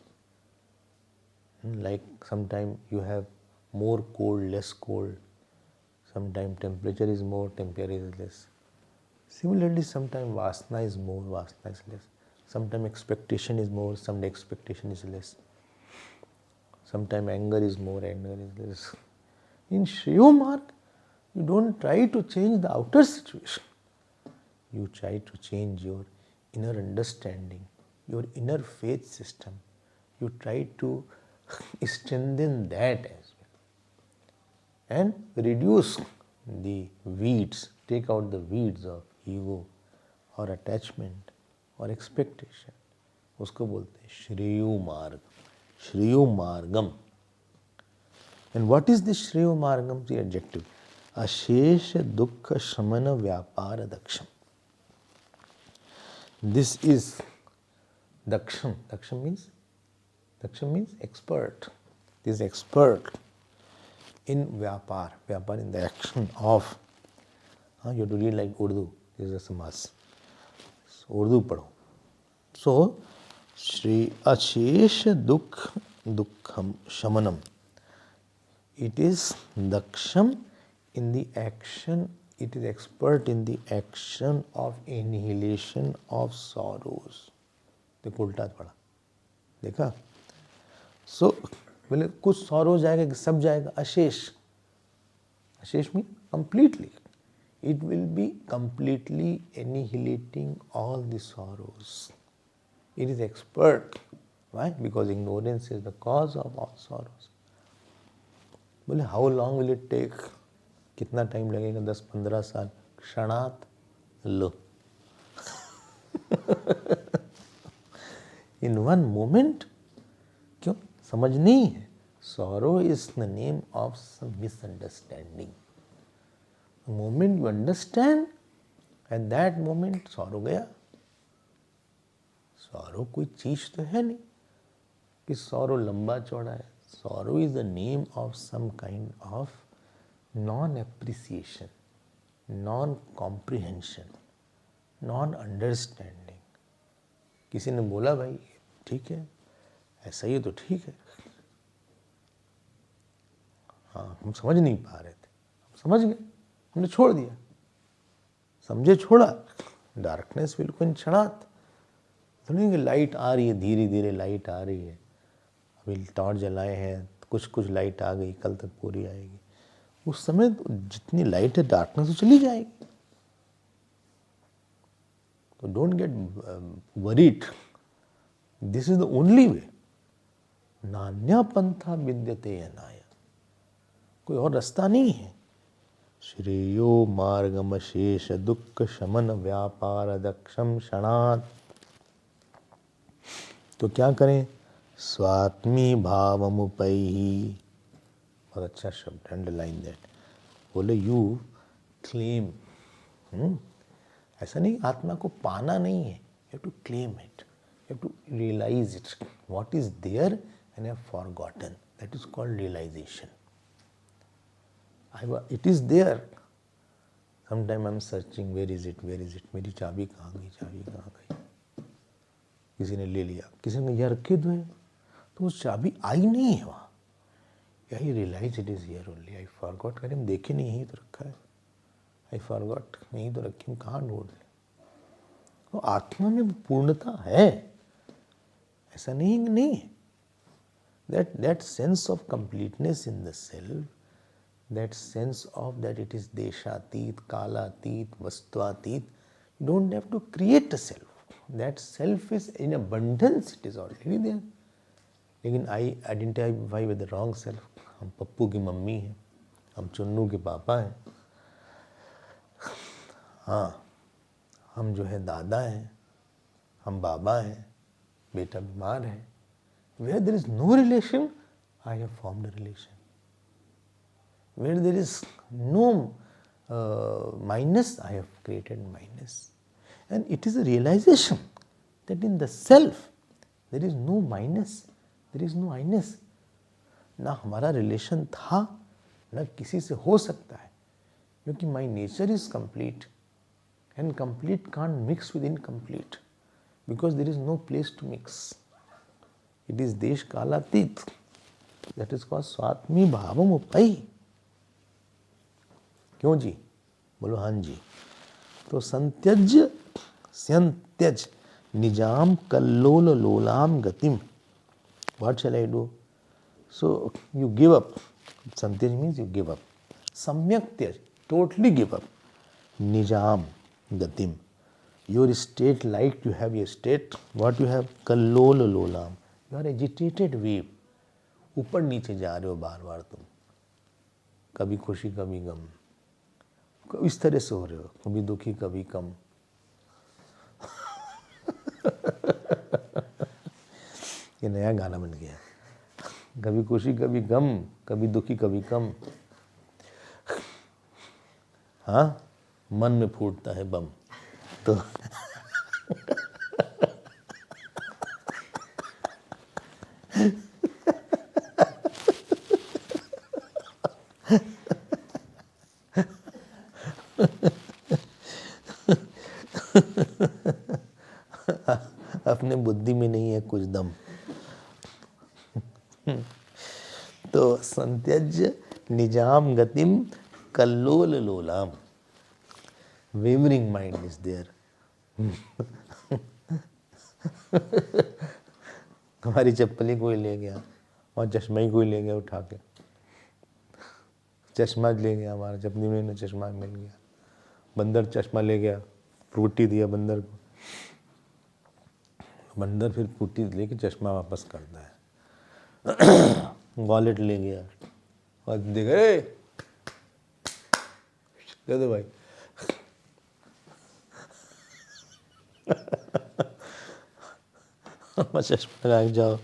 Like sometime you have more cold, less cold. Sometime temperature is more, temperature is less. Similarly, sometime vasana is more, vasana is less. Sometime expectation is more, someday expectation is less. Sometime anger is more, anger is less. In Shreyo Marg, you don't try to change the outer situation. You try to change your inner understanding, your inner faith system. You try to strengthen that as well, and reduce the weeds, take out the weeds of ego or attachment or expectation. उसको बोलते हैं श्रेयो मार्ग, श्रेयो Margam. And what is this श्रेयो Margam? The adjective. अशेष दुख शमन व्यापार दक्षम. This is daksham. Daksham means expert. This is expert in vyapar. Vyapar in the action of. You have to read like Urdu. This is a samas. So, Urdu padho. So, Shri Ashesh Dukkham Shamanam. It is daksham in the action. It is expert in the action of annihilation of sorrows. देखो उल्टा पड़ा, देखा? So बोले कुछ sorrow जाएगा कि सब जाएगा? अशेष. अशेष means completely. it will be completely annihilating all the sorrows. It is expert. Why? Because ignorance is the cause of all sorrows. बोले how long will it take, कितना टाइम लगेगा, 10-15 साल, क्षणात लो, इन वन मोमेंट। क्यों? समझ नहीं है। Sorrow is the name of some misunderstanding. The moment you understand, at that moment sorrow गया। सॉरो कोई चीज तो है नहीं कि सॉरो लंबा चौड़ा है। Sorrow is the name of some kind of non appreciation, non comprehension, non understanding. किसी ने बोला भाई ठीक है, ऐसा ही है तो ठीक है, हाँ हम समझ नहीं पा रहे थे, हम समझ गए, हमने छोड़ दिया, समझे छोड़ा। डार्कनेस बिल्कुल इन क्षणात। सुनिए लाइट आ रही है, धीरे धीरे लाइट आ रही है, अभी टॉर्च जलाए हैं, कुछ कुछ लाइट आ गई, कल तक पूरी आएगी। उस समय तो जितनी लाइट है डार्कनेस तो चली जाएगी। तो don't get worried, this is the only way. नान्या पंथा विद्यते अनाय, कोई और रास्ता नहीं है। श्रेयो मार्गम शेष दुख शमन व्यापार दक्षम क्षणात्। तो क्या करें? स्वात्मी भावमुपैहि, बहुत अच्छा शब्द, अंडरलाइन दैट। बोले यू क्लेम, ऐसा नहीं आत्मा को पाना नहीं है, you have to claim it, you have to realise it, what is there and have forgotten, that is called realisation. It is there, sometime I am searching, where is it, where is it, मेरी चाबी कहाँ गई, चाबी कहाँ गई, किसी ने ले लिया, किसी ने यहाँ रखे हुए, तो वो चाबी आई नहीं है वहाँ। I realise it is here only, I forgot, करें हम देखे नहीं, यही तो रखा है, आई फॉरगॉट, यही तो रखी, हम कहाँ ढूंढ रहे। तो आत्मा में पूर्णता है, ऐसा नहीं नहीं है। That sense of completeness in the self, that sense of that it is देशातीत, कालातीत, वस्तुआतीत, you don't have to create a self, that self is in abundance, it is already there. लेकिन I identify with the wrong self. हम पप्पू की mummy हैं, हम चुन्नू के पापा हैं, हाँ हम जो है दादा हैं, हम बाबा हैं, बेटा बीमार है। Where there is no relation, I have formed a relation. Where there is no minus, I have created minus. And it is a realisation that in the self there is no minus, there is no minus. ना हमारा relation था, ना किसी से हो सकता है, क्योंकि my nature is complete and complete can't mix with incomplete, because there is no place to mix. It is देश कालातीत, दैट इज कॉल्ड स्वात्मी भावम उपैहि। क्यों जी? बोलो हाँ जी। तो संत्यज्य संत्यज निजाम कल्लोल लोलाम गतिम, what shall I do? So you give up. Santyaj means you give up. Samyak tyaj, totally give up. Nijam gatim, your state, like you have your state, what you have? Kallola lolam, you are agitated wave. ऊपर नीचे जा रहे हो बार बार तुम, कभी खुशी कभी गम, इस तरह से हो रहे हो, कभी दुखी कभी कम। ये नया गाना बन गया, कभी खुशी कभी गम, कभी दुखी कभी कम। हाँ, मन में फूटता है बम। तो अपने बुद्धि में नहीं है कुछ दम। तो संत्यज्य निजाम गतिम कल्लोल लोलाम, वेवरिंग माइंड इज देयर। हमारी चप्पल ही कोई ले गया और चश्मा ही कोई ले गया उठा के, चश्मा ले गया हमारा, चप्पल में चश्मा मिल गया, बंदर चश्मा ले गया, फ्रूटी दिया बंदर को, बंदर फिर फ्रूटी लेके चश्मा वापस करता है। वॉलेट ले गया और देखा, दे दो भाई। चश्मा लगा के जाओ।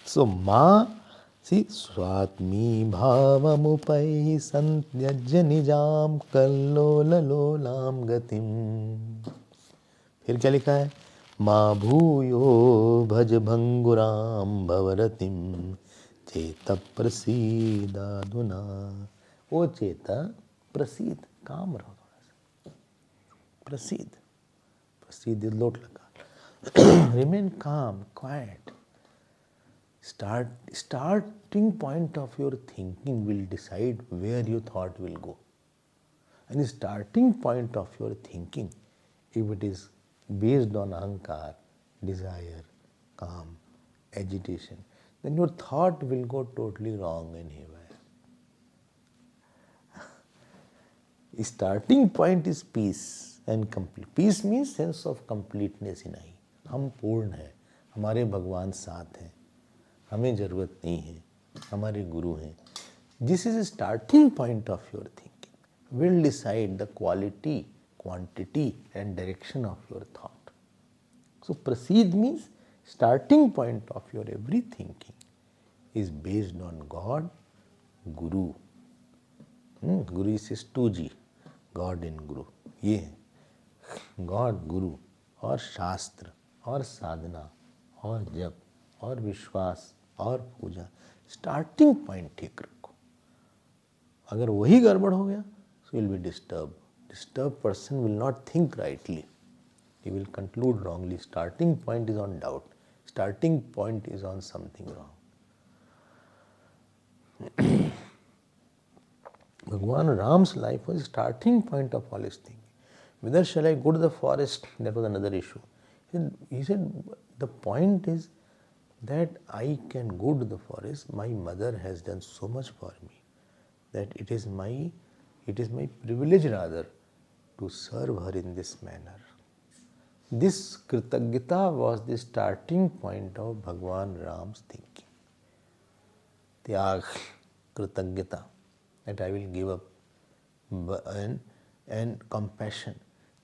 सो माँ सी स्वात्मी भावमुपैः संत्यज्य निजाम कल्लोललोलाम गतिम। फिर क्या लिखा है? माँ भूयो भज भंगुराम भवरतिम चेत प्रसीदाधुना। ओ चेता प्रसीद, काम रहो थोड़ा सा, प्रसीद, प्रसीद लोट लगा, रिमेन काम, quite. Starting point of your thinking will decide where your thought will go. And the starting point of your thinking, if it is based on ahankar, desire, calm, agitation, then your thought will go totally wrong and haywire. Starting point is peace and complete. Peace means sense of completeness in I. हम पूर्ण हैं, हमारे भगवान साथ हैं, हमें ज़रूरत नहीं है, हमारे गुरु हैं. This is a starting point of your thinking. Will decide the quality, quantity and direction of your thought. So proceed means starting point of your every thinking is based on God, Guru. Guru is 2G, God and Guru. ये है God, गुरु और शास्त्र और साधना और जप और विश्वास और पूजा. स्टार्टिंग पॉइंट ठीक रखो. अगर वही गड़बड़ हो गया so will be disturb. Disturb person will not think rightly, he will conclude wrongly. Starting point is on doubt, starting point is on something wrong. Bhagwan Ram's life was starting point of all his thinking. Whether shall I go to the forest, that was another issue. He said the point is that I can go to the forest. My mother has done so much for me that it is my privilege rather to serve her in this manner. This Kritagita was the starting point of Bhagwan Ram's thinking. Tyag, Kritagita, that I will give up, and compassion.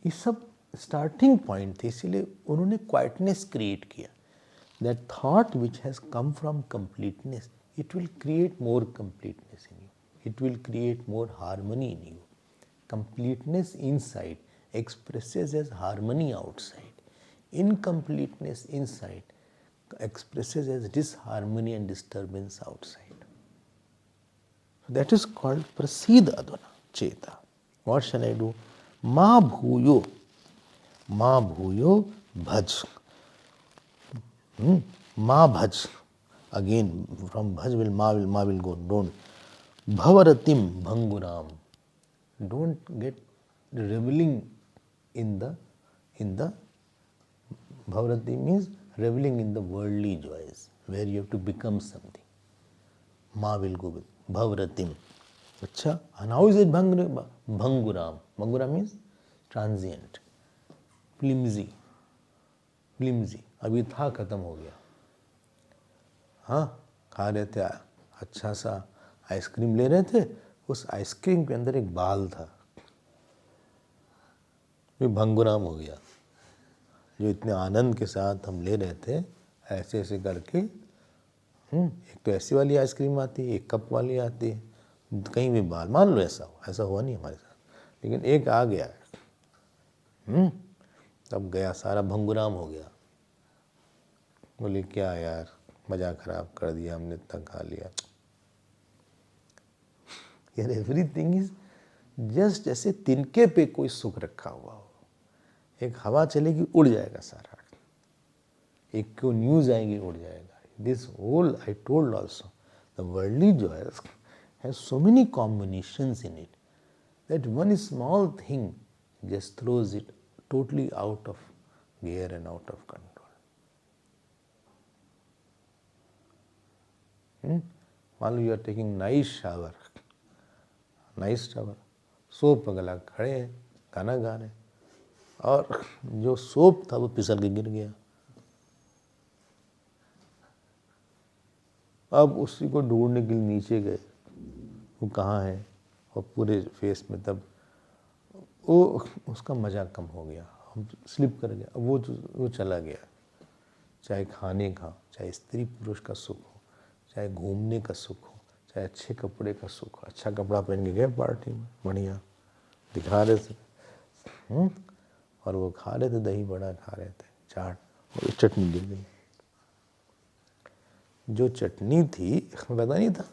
ये सब starting point थे, इसीलिए उन्होंने quietness create किया. That thought which has come from completeness, it will create more completeness in you. It will create more harmony in you. Completeness inside expresses as harmony outside. Incompleteness inside expresses as disharmony and disturbance outside. That is called prasid aduna cheta. What shall I do? Ma bhuyo bhaj. Ma bhaj. Again, from bhaj ma will go. Don't. Bhavaratim bhanguram. Don't get reveling in the Bhavarati means reveling in the worldly joys, where you have to become something. Ma will go with Bhavaratim. Achha, and how is it Bhanguram? Bhanguram means transient, flimsy. अभी था, खत्म हो गया. हाँ, खा रहे थे, अच्छा सा आइसक्रीम ले रहे थे, उस आइसक्रीम के अंदर एक बाल था, ये भंगुराम हो गया. जो इतने आनंद के साथ हम ले रहे थे, ऐसे ऐसे करके, एक तो ऐसी वाली आइसक्रीम आती है, एक कप वाली आती है, कहीं भी बाल. मान लो ऐसा हुआ नहीं हमारे साथ, लेकिन एक आ गया, तब गया, सारा भंगुराम हो गया. बोले क्या यार, मजा खराब कर दिया हमने, इतना खा लिया. यार एवरीथिंग इज जस्ट जैसे तिनके पे कोई सुख रखा हुआ हो. एक हवा चलेगी उड़ जाएगा सारा, एक को न्यूज आएगी उड़ जाएगा. This whole I told also, the worldly joys has so many combinations in it that one small thing just throws it totally out of gear and out of control. मान लो you are taking nice shower, soap पगला खड़े हैं, गाना गा रहे हैं, और जो सोप था वो फिसल के गिर गया। अब उसी को ढूंढने के लिए नीचे गए, वो कहाँ है, और पूरे फेस में तब वो उसका मज़ा कम हो गया, हम स्लिप कर गया। अब वो चला गया। चाहे खाने का, चाहे स्त्री पुरुष का सुख हो, चाहे घूमने का सुख हो, चाहे अच्छे कपड़े का सुख हो। अच्छा कपड़ा पहन के गए पार्टी में, बढ़िया दिखा रहे थे, और वो खा रहे थे, दही बड़ा खा रहे थे, चाट, और चटनी गिर गई। जो चटनी थी पता नहीं था,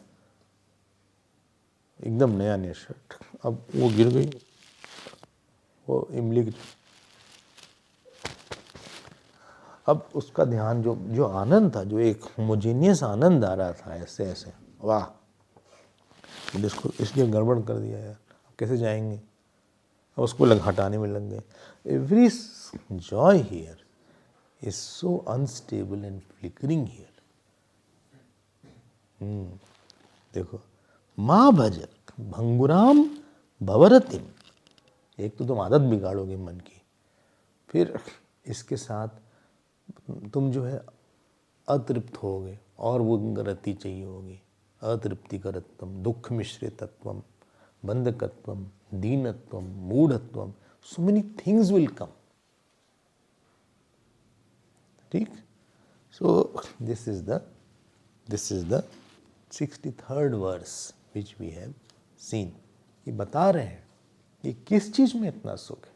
एकदम नया नया शर्ट, अब वो गिर गई, वो इमली की। अब उसका ध्यान, जो आनंद था, जो एक होमोजेनियस आनंद आ रहा था, ऐसे ऐसे, वाह, इसको इसलिए गड़बड़ कर दिया यार, अब कैसे जाएंगे, अब उसको हटाने में लग गए। Every Joy here is so unstable and flickering here. देखो, माँ भजर भंगुराम भवरतिम, एक तो तुम आदत बिगाड़ोगे मन की, फिर इसके साथ तुम जो है अतृप्त होगे, और वो रति चाहिए होगी। अतृप्ति करत्वम, दुख मिश्रितत्वम, बंधकत्वम, दीनत्वम, मूढ़त्वम, so many things will come. ठीक, so this is the 63rd verse which we have seen. ये बता रहे हैं कि किस चीज में इतना सुख है,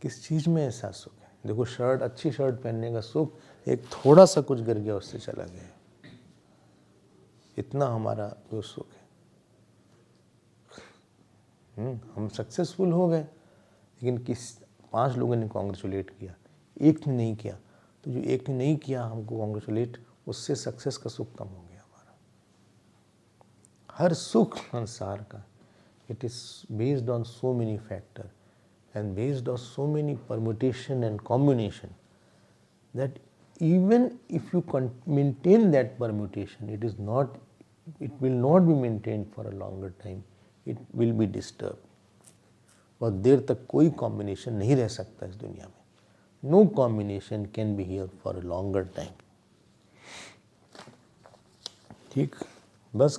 किस चीज में ऐसा सुख है। देखो, शर्ट, अच्छी शर्ट पहनने का सुख, एक थोड़ा सा कुछ गिर गया उससे चला गया, इतना हमारा जो सुख है। हम सक्सेसफुल हो गए, लेकिन 5 लोगों ने कॉन्ग्रेचुलेट किया, एक ने नहीं किया, तो जो एक ने नहीं किया हमको कॉन्ग्रेचुलेट, उससे सक्सेस का सुख कम हो गया हमारा। हर सुख संसार का, it is based on so many factor and based on so many permutation and combination, that even if you maintain that permutation, it will not be maintained for a longer time, it will be disturbed. बहुत देर तक कोई combination नहीं रह सकता इस दुनिया में। No combination can be here for a longer time. ठीक, बस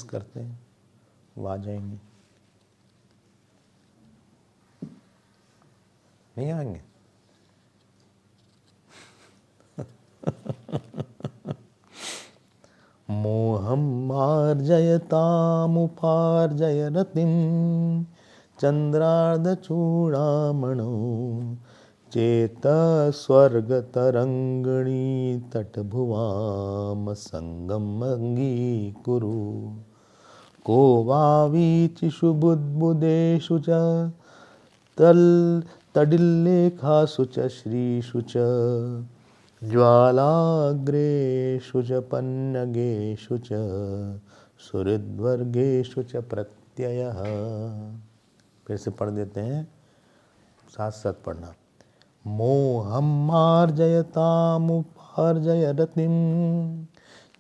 करते हैं, वो आ जाएंगे, नहीं आएंगे। मोहम मार्जयतामुपार्जय रतिम चंद्रार्धचूड़ामणौ चेत स्वर्गतरंगिणी तटभुवाम संगम अंगीकुरु। को वावीचिषु बुद्बुदेषु च तडिल्लेखासु च श्रीषु च ज्वालाग्रेषु च पन्नगेषु च सुहृद्वर्गेषु च प्रत्ययः। फिर से पढ़ देते हैं, साथ साथ पढ़ना। मोहम मार्जयतामुपार्जय रतिम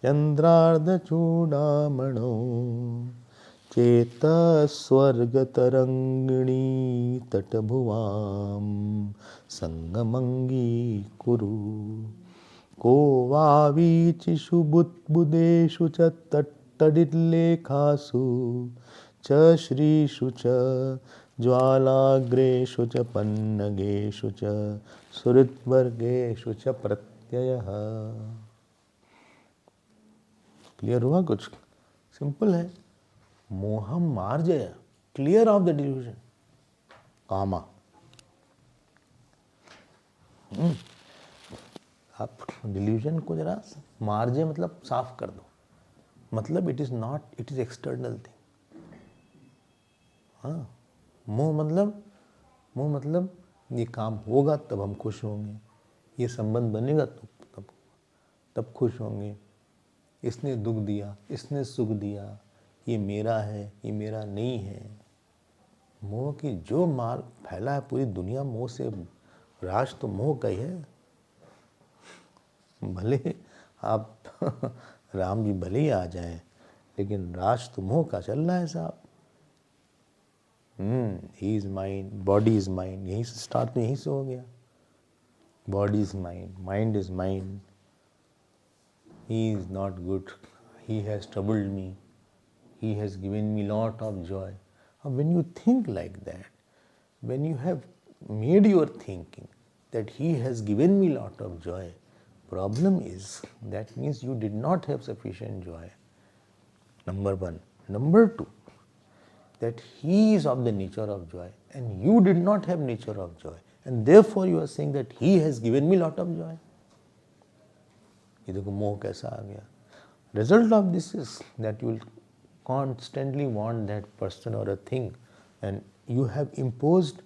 चंद्रार्धचूड़ामणौ चेत स्वर्गतरंगिणी तटभुवाम संगमंगीकुरु। को वावीचिषु बुद्बुदेषु च तडिल्लेखासु च श्रीषु च ज्वालाग्रेषु च पन्नगेषु च सुहृद्वर्गेषु च प्रत्ययः। क्लियर हुआ? कुछ सिंपल है। मोहम मार्जय, क्लियर ऑफ द डिल्यूजन, कामा। आप डिल्यूजन को जरा मार्जय मतलब साफ कर दो, मतलब इट इज एक्सटर्नल थिंग। हाँ, मोह मतलब ये काम होगा तब हम खुश होंगे, ये संबंध बनेगा तो तब खुश होंगे, इसने दुख दिया, इसने सुख दिया, ये मेरा है, ये मेरा नहीं है। मोह की जो मार फैला है पूरी दुनिया, मोह से राज तो मोह का ही है। भले आप राम जी भले ही आ जाएं, लेकिन राज तो मोह का चल रहा है साहब। He is mind, body is mind, यहीं से स्टार्ट, यहीं से हो गया। Body is mind, mind is mind, he is not good, he has troubled me, he has given me lot of joy. When you think like that, when you have made your thinking that he has given me lot of joy, problem is that means you did not have sufficient joy. Number one. Number two, that he is of the nature of joy and you did not have nature of joy, and therefore you are saying that he has given me lot of joy. ये देखो मोह कैसा आ गया। Result of this is that you will constantly want that person or a thing, and you have imposed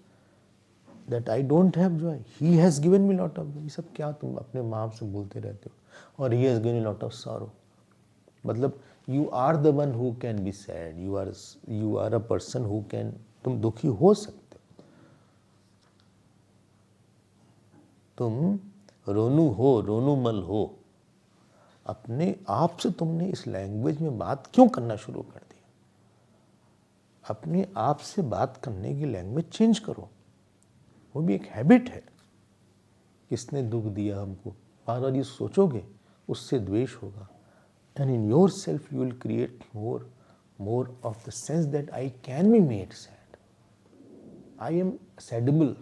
that I don't have joy, he has given me lot of joy। ये सब क्या तुम अपने माँ बाप से बोलते रहते हो, और he has given me lot of sorrow। मतलब you are the one who can be sad, you are a person who can, तुम दुखी हो सकते हो, तुम रोनूमल हो। अपने आप से तुमने इस लैंग्वेज में बात क्यों करना शुरू कर दिया? अपने आप से बात करने की लैंग्वेज चेंज करो। वो भी एक हैबिट है। किसने दुख दिया हमको, बार बार ये सोचोगे, उससे द्वेष होगा। And in your self you will create more of the sense that I can be made sad, I am saddable.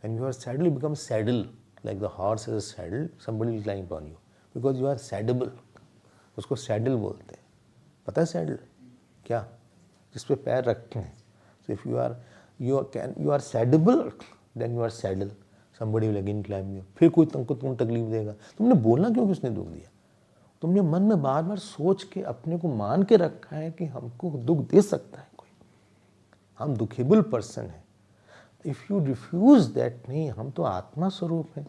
And you are saddle, become saddle, like the horse is a saddle, somebody is lying upon you, because you are saddable. उसको saddle बोलते हैं, पता है saddle क्या? जिस पे पैर रखते हैं। So if you are saddable, then you are saddle, somebody will again climb you. फिर कोई तुमको तकलीफ देगा, तुमने बोलना क्यों कि उसने दुख दिया? तुमने मन में बार बार सोच के अपने को मान के रखा है कि हमको दुख दे सकता है कोई, हम दुखेबल पर्सन है। इफ यू रिफ्यूज दैट, नहीं हम तो आत्मा स्वरूप है,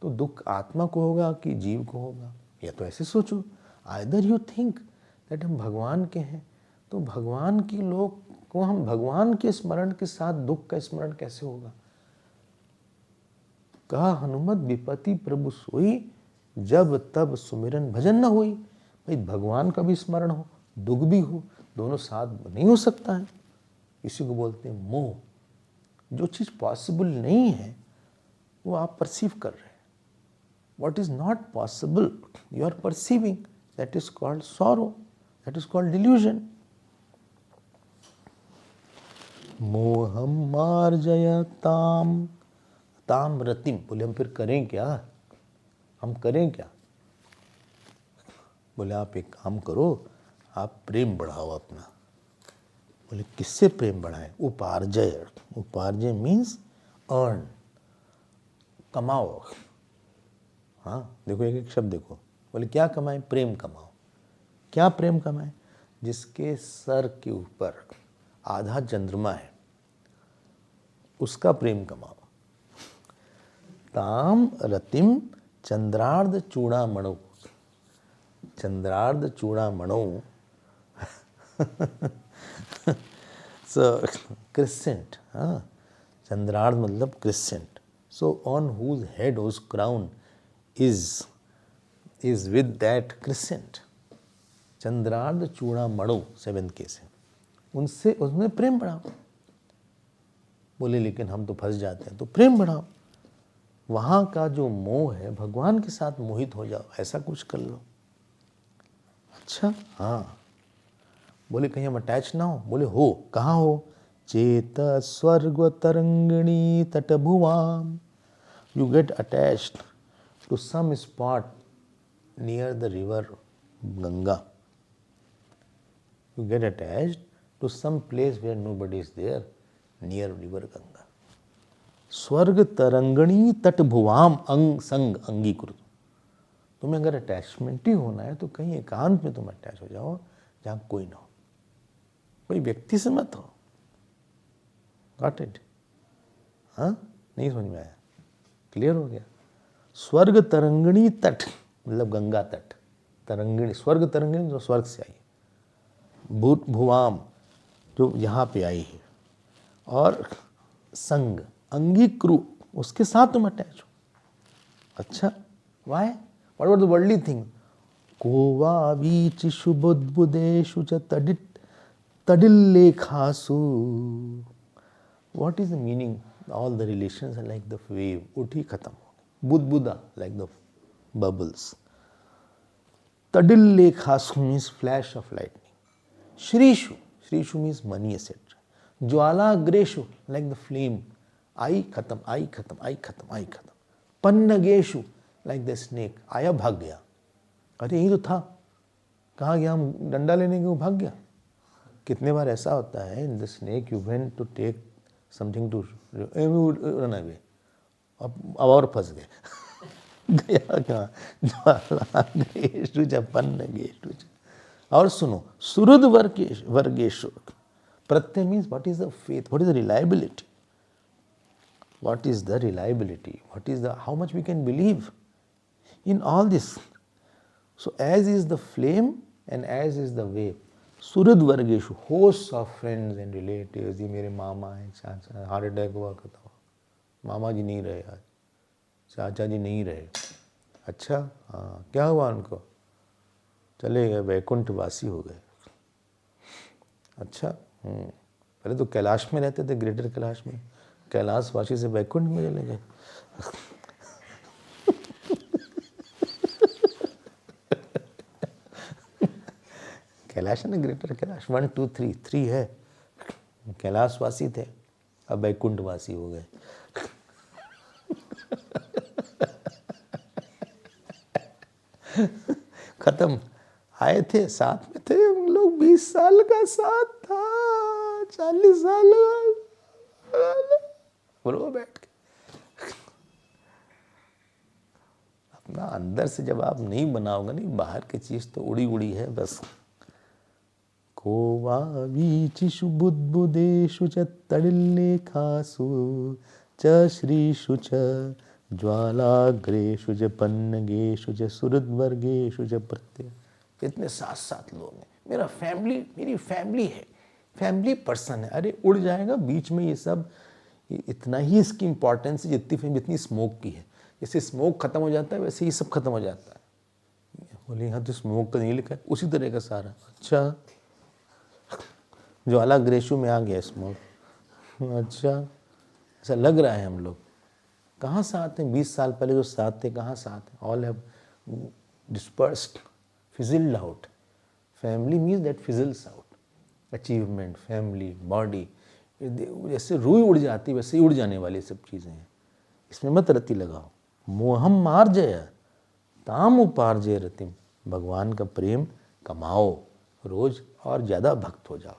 तो दुख आत्मा को होगा कि जीव को होगा? या तो ऐसे सोचो, आइदर यू थिंक दैट हम भगवान के हैं, तो भगवान के लोग को हम भगवान के स्मरण के साथ दुख का स्मरण कैसे होगा? कहा हनुमत विपति प्रभु सोई, जब तब सुमिरन भजन न होई। भाई भगवान का भी स्मरण हो, दुख भी हो, दोनों साथ नहीं हो सकता है। इसी को बोलते हैं मोह। जो चीज़ पॉसिबल नहीं है वो आप परसीव कर रहे हैं। What is not possible, you are perceiving. That is called sorrow. That is called delusion. मोहम मार्जयताम ताम रतिम। बोले हम फिर करें क्या? हम करें क्या? बोले आप एक काम करो, आप प्रेम बढ़ाओ अपना। बोले किससे प्रेम बढ़ाएं? उपार्जय। उपार्जय मीन्स अर्न, कमाओ। हाँ देखो, एक एक शब्द देखो। बोले क्या कमाएं? प्रेम कमाओ। क्या प्रेम कमाएं? जिसके सर के ऊपर आधा चंद्रमा है, उसका प्रेम कमाओ। ताम रतिम चंद्रार्ध चूड़ामणौ। चंद्रार्ध चूड़ामणौ सो क्रिसेंट। हाँ, चंद्रार्ध मतलब crescent. So on whose head, whose crown is with that crescent। चंद्रार्ध चूड़ामणौ, 7th केस है, उनसे उसमें प्रेम बढ़ाओ। बोले लेकिन हम तो फंस जाते हैं, तो प्रेम बढ़ाओ। वहाँ का जो मोह है, भगवान के साथ मोहित हो जाओ, ऐसा कुछ कर लो। अच्छा हाँ। बोले कहीं हम अटैच ना हो? बोले हो। कहाँ हो? चेत स्वर्ग तरंगिणी तटभुवाम। You get attached to some spot near the river Ganga. You get attached to some place where nobody is there, near river Ganga. स्वर्ग तरंगणी तट भुवाम अंग संग अंगीकृत। तुम्हें अगर अटैचमेंट ही होना है तो कहीं एकांत में तुम अटैच हो जाओ, जहाँ कोई ना हो, कोई व्यक्ति से मत हो। Got it? हाँ, नहीं समझ में आया? क्लियर हो गया? स्वर्ग तरंगिणी तट मतलब गंगा तट। तरंगिणी, स्वर्ग तरंगिणी जो स्वर्ग से आई, भूत भुवाम जो यहाँ पे आई है, और संग अंगीक्रु उसके साथ तुम अटैच हो। अच्छा why? What are the worldly thing? को वा वीचिषु बुद्बुदेषु च तडिल्लेखासु. What is the meaning? All the relations are like the wave. Uthi khatam. Budbuda, like the bubbles. Tadillekhasu means flash of lightning. Shrishu means money, etc. Jwala Greshu, like the flame. I khatam, I khatam, I khatam, I khatam. Pannageshu, like the snake. Aya bhag gaya. अरे यही तो था, कहाँ गया, हम डंडा लेने के वो भाग गया. कितने बार ऐसा होता है, in the snake you went to take something to run away, अब और फंस गए. गया कहाँ, ज्वालाग्रेषु च पन्नगेषु च. और सुनो, सुहृद वर्गेषु. प्रत्यय means what is the faith, what is the reliability, what is the reliability, what is the, how much we can believe in all this. So as is the flame and as is the wave, Surad Vargeshu, hosts of friends and relatives. ये मेरे मामा हैं, चाचा, heart attack हुआ खत्म, मामा जी नहीं रहे आज, चाचा जी नहीं रहे. अच्छा, हाँ, क्या हुआ उनको, चले गए, वैकुंठवासी हो गए. अच्छा, पहले तो कैलाश में रहते थे, ग्रेटर कैलाश में, कैलाशवासी से वैकुंठ में चले गए. कैलाश है ना, ग्रेटर कैलाश, 1 2 3, 3 है. कैलाशवासी थे, अब वैकुंठवासी हो गए. खत्म. आए थे, साथ में थे हम लोग, 20 साल का साथ था, 40 साल बोलो बैठ के. अपना अंदर से जब आप नहीं बनाओगे, नहीं, बाहर की चीज तो उड़ी उड़ी है बस. को वा वीचिषु बुद्बुदेषु च तडिल्लेखासु च श्रीषु च ज्वालाग्रेषु च पन्नगेषु च सुहृद्वर्गेषु च प्रत्यय. इतने 7 लोग हैं, मेरा फैमिली, मेरी फैमिली है, फैमिली पर्सन है. अरे उड़ जाएगा बीच में ये सब. इतना ही इसकी इंपॉर्टेंस है जितनी स्मोक की है. जैसे स्मोक खत्म हो जाता है वैसे ये सब खत्म हो जाता है. बोले यहाँ तो स्मोक का नहीं लिखा है, उसी तरह का सारा. अच्छा, ज्वालाग्रेषु में आ गया स्मोक. अच्छा, ऐसा लग रहा है हम लोग. कहाँ साथ हैं, 20 साल पहले जो साथ थे, कहाँ साथ हैं. All have dispersed, fizzled out. Family means that fizzles out. Achievement, family, body, जैसे रूई उड़ जाती वैसे ही उड़ जाने वाली सब चीज़ें हैं. इसमें मत रति लगाओ. मोहम मार्जय ताम उपार्जय रतिम. भगवान का प्रेम कमाओ, रोज और ज़्यादा भक्त हो जाओ.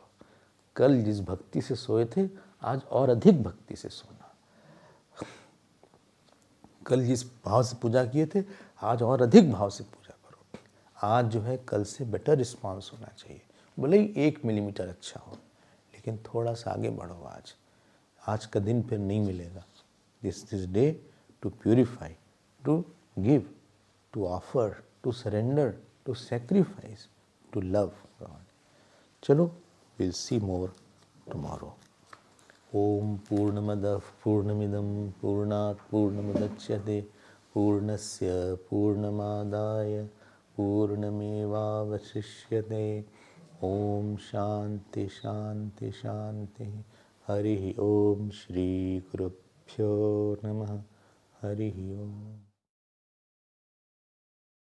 कल जिस भक्ति से सोए थे, आज और अधिक भक्ति से सोना. कल जिस भाव से पूजा किए थे, आज और अधिक भाव से पूजा करो. आज जो है कल से बेटर रिस्पांस होना चाहिए. भले ही 1 मिलीमीटर अच्छा हो, लेकिन थोड़ा सा आगे बढ़ो. आज का दिन फिर नहीं मिलेगा. This is day to purify, to give, to offer, to surrender, to sacrifice, to love God. चलो, विल सी मोर टुमारो. ओम पूर्णमदः पूर्णमिदं पूर्णात् पूर्णमुदच्यते पूर्णस्य पूर्णमादाय पूर्णमेवावशिष्यते. ओम शांति शांति शांति. हरि ओम. श्री गुरुभ्यो नमः. हरि ओम.